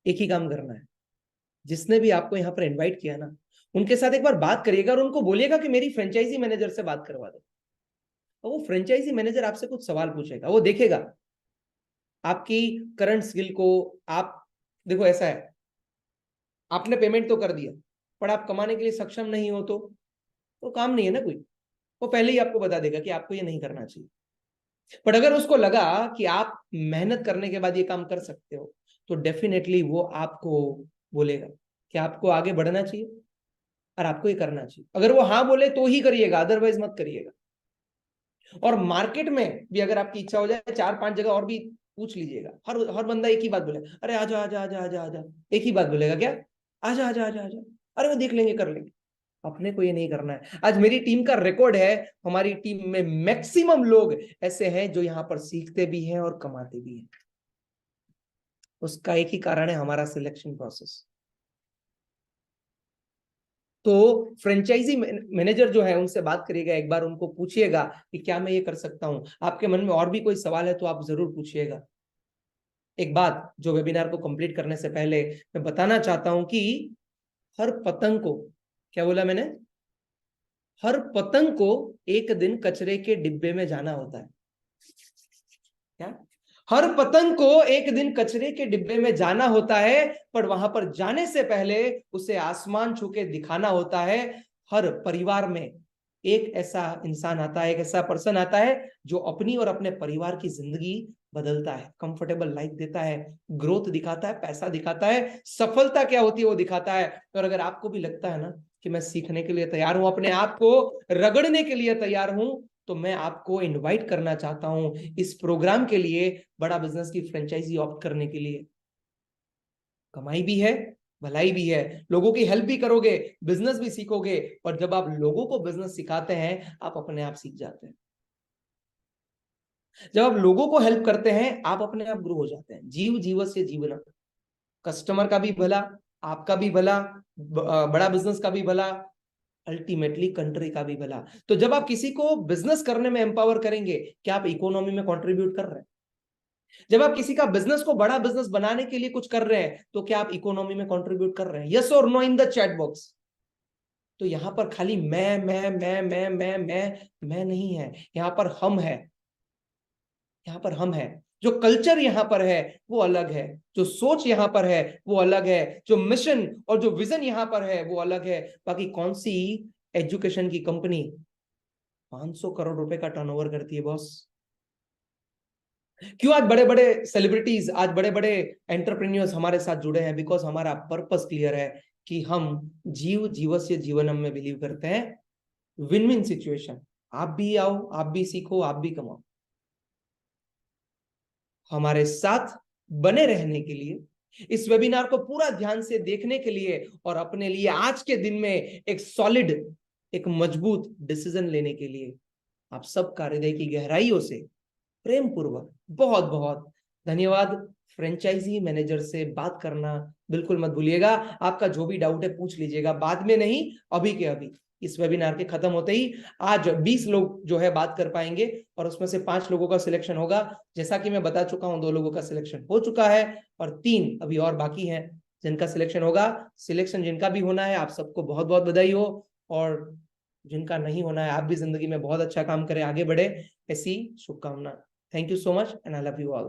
एक ही काम करना है, जिसने भी आपको यहाँ पर इन्वाइट किया ना, उनके साथ एक बार बात करिएगा और उनको बोलिएगा कि मेरी फ्रेंचाइजी मैनेजर से बात करवा दो। तो वो फ्रेंचाइजी मैनेजर आपसे कुछ सवाल पूछेगा, वो देखेगा आपकी करंट स्किल को। आप देखो ऐसा है, आपने पेमेंट तो कर दिया, पर आप कमाने के लिए सक्षम नहीं हो तो काम नहीं है ना कोई। वो पहले ही आपको बता देगा कि आपको ये नहीं करना चाहिए। पर अगर उसको लगा कि आप मेहनत करने के बाद ये काम कर सकते हो, तो डेफिनेटली वो आपको बोलेगा कि आपको आगे बढ़ना चाहिए और आपको ये करना चाहिए। अगर वो हाँ बोले तो ही करिएगा, अदरवाइज मत करिएगा। और मार्केट में भी अगर आपकी इच्छा हो जाए, 4-5 जगह और भी पूछ लीजिएगा, हर बंदा एक ही बात बोले, अरे आजा आजा आजा आजा आजा, एक ही बात बोलेगा, क्या आजा आजा आजा आजा, अरे वो देख लेंगे कर लेंगे। अपने को ये नहीं करना है। आज मेरी टीम का रिकॉर्ड है, हमारी टीम में मैक्सिमम लोग ऐसे हैं जो यहां पर सीखते भी हैं और कमाते भी हैं। उसका एक ही कारण है, हमारा सिलेक्शन प्रोसेस। तो फ्रेंचाइजी मैनेजर जो है उनसे बात करिएगा, एक बार उनको पूछिएगा कि क्या मैं ये कर सकता हूं। आपके मन में और भी कोई सवाल है तो आप जरूर पूछिएगा। एक बात जो वेबिनार को कंप्लीट करने से पहले मैं बताना चाहता हूं कि हर पतंग को, क्या बोला मैंने, हर पतंग को एक दिन कचरे के डिब्बे में जाना होता है। क्या? हर पतंग को एक दिन कचरे के डिब्बे में जाना होता है, पर वहां पर जाने से पहले उसे आसमान छू के दिखाना होता है। हर परिवार में एक ऐसा इंसान आता है, एक ऐसा पर्सन आता है जो अपनी और अपने परिवार की जिंदगी बदलता है, कंफर्टेबल लाइफ देता है, ग्रोथ दिखाता है, पैसा दिखाता है, सफलता क्या होती है वो दिखाता है। और अगर आपको भी लगता है ना कि मैं सीखने के लिए तैयार हूं, अपने आप को रगड़ने के लिए तैयार हूं, तो मैं आपको इनवाइट करना चाहता हूं इस प्रोग्राम के लिए, बड़ा बिजनेस की फ्रेंचाइजी ऑप्ट करने के लिए। कमाई भी है, भलाई भी है, लोगों की हेल्प भी करोगे, बिजनेस भी सीखोगे, और जब आप लोगों को बिजनेस सिखाते हैं आप अपने आप सीख जाते हैं। जब आप लोगों को हेल्प करते हैं आप अपने आप ग्रो हो जाते हैं। जीव जीवस्य जीवनम, कस्टमर का भी भला, आपका भी भला, बड़ा बिजनेस का भी भला, अल्टीमेटली कंट्री का भी भला। तो जब आप किसी को बिजनेस करने में एम्पावर करेंगे, क्या आप इकोनॉमी में कंट्रीब्यूट कर रहे हैं? जब आप किसी का बिजनेस को बड़ा बिजनेस बनाने के लिए कुछ कर रहे हैं, तो क्या आप इकोनॉमी में कंट्रीब्यूट कर रहे हैं? यस और no in the chat box. तो यहां पर खाली मैं नहीं है, यहां पर हम है। यहां पर हम है। जो कल्चर यहां पर है वो अलग है, जो सोच यहां पर है वो अलग है, जो मिशन और जो विजन यहां पर है वो अलग है। बाकी कौन सी एजुकेशन की कंपनी 500 करोड़ रुपए का टर्नओवर करती है बॉस? क्यों आज बड़े बड़े सेलिब्रिटीज, आज बड़े बड़े एंटरप्रेन्योर्स हमारे साथ जुड़े हैं? बिकॉज हमारा पर्पस क्लियर है कि हम जीव जीवस्य जीवनम में बिलीव करते हैं। विन विन सिचुएशन, आप भी आओ, आप भी सीखो, आप भी कमाओ। हमारे साथ बने रहने के लिए, इस वेबिनार को पूरा ध्यान से देखने के लिए, और अपने लिए आज के दिन में एक सॉलिड, एक मजबूत डिसीजन लेने के लिए आप सबका हृदय की गहराइयों से प्रेम पूर्वक बहुत बहुत धन्यवाद। फ्रेंचाइजी मैनेजर से बात करना बिल्कुल मत भूलिएगा। आपका जो भी डाउट है पूछ लीजिएगा, बाद में नहीं, अभी के अभी। इस वेबिनार के खत्म होते ही आज 20 लोग जो है बात कर पाएंगे, और उसमें से 5 लोगों का सिलेक्शन होगा। जैसा कि मैं बता चुका हूं 2 लोगों का सिलेक्शन हो चुका है और 3 अभी और बाकी हैं जिनका सिलेक्शन होगा। सिलेक्शन जिनका भी होना है आप सबको बहुत बहुत बधाई हो, और जिनका नहीं होना है आप भी जिंदगी में बहुत अच्छा काम करें, आगे बढ़े, ऐसी शुभकामना। Thank you so much and I love you all.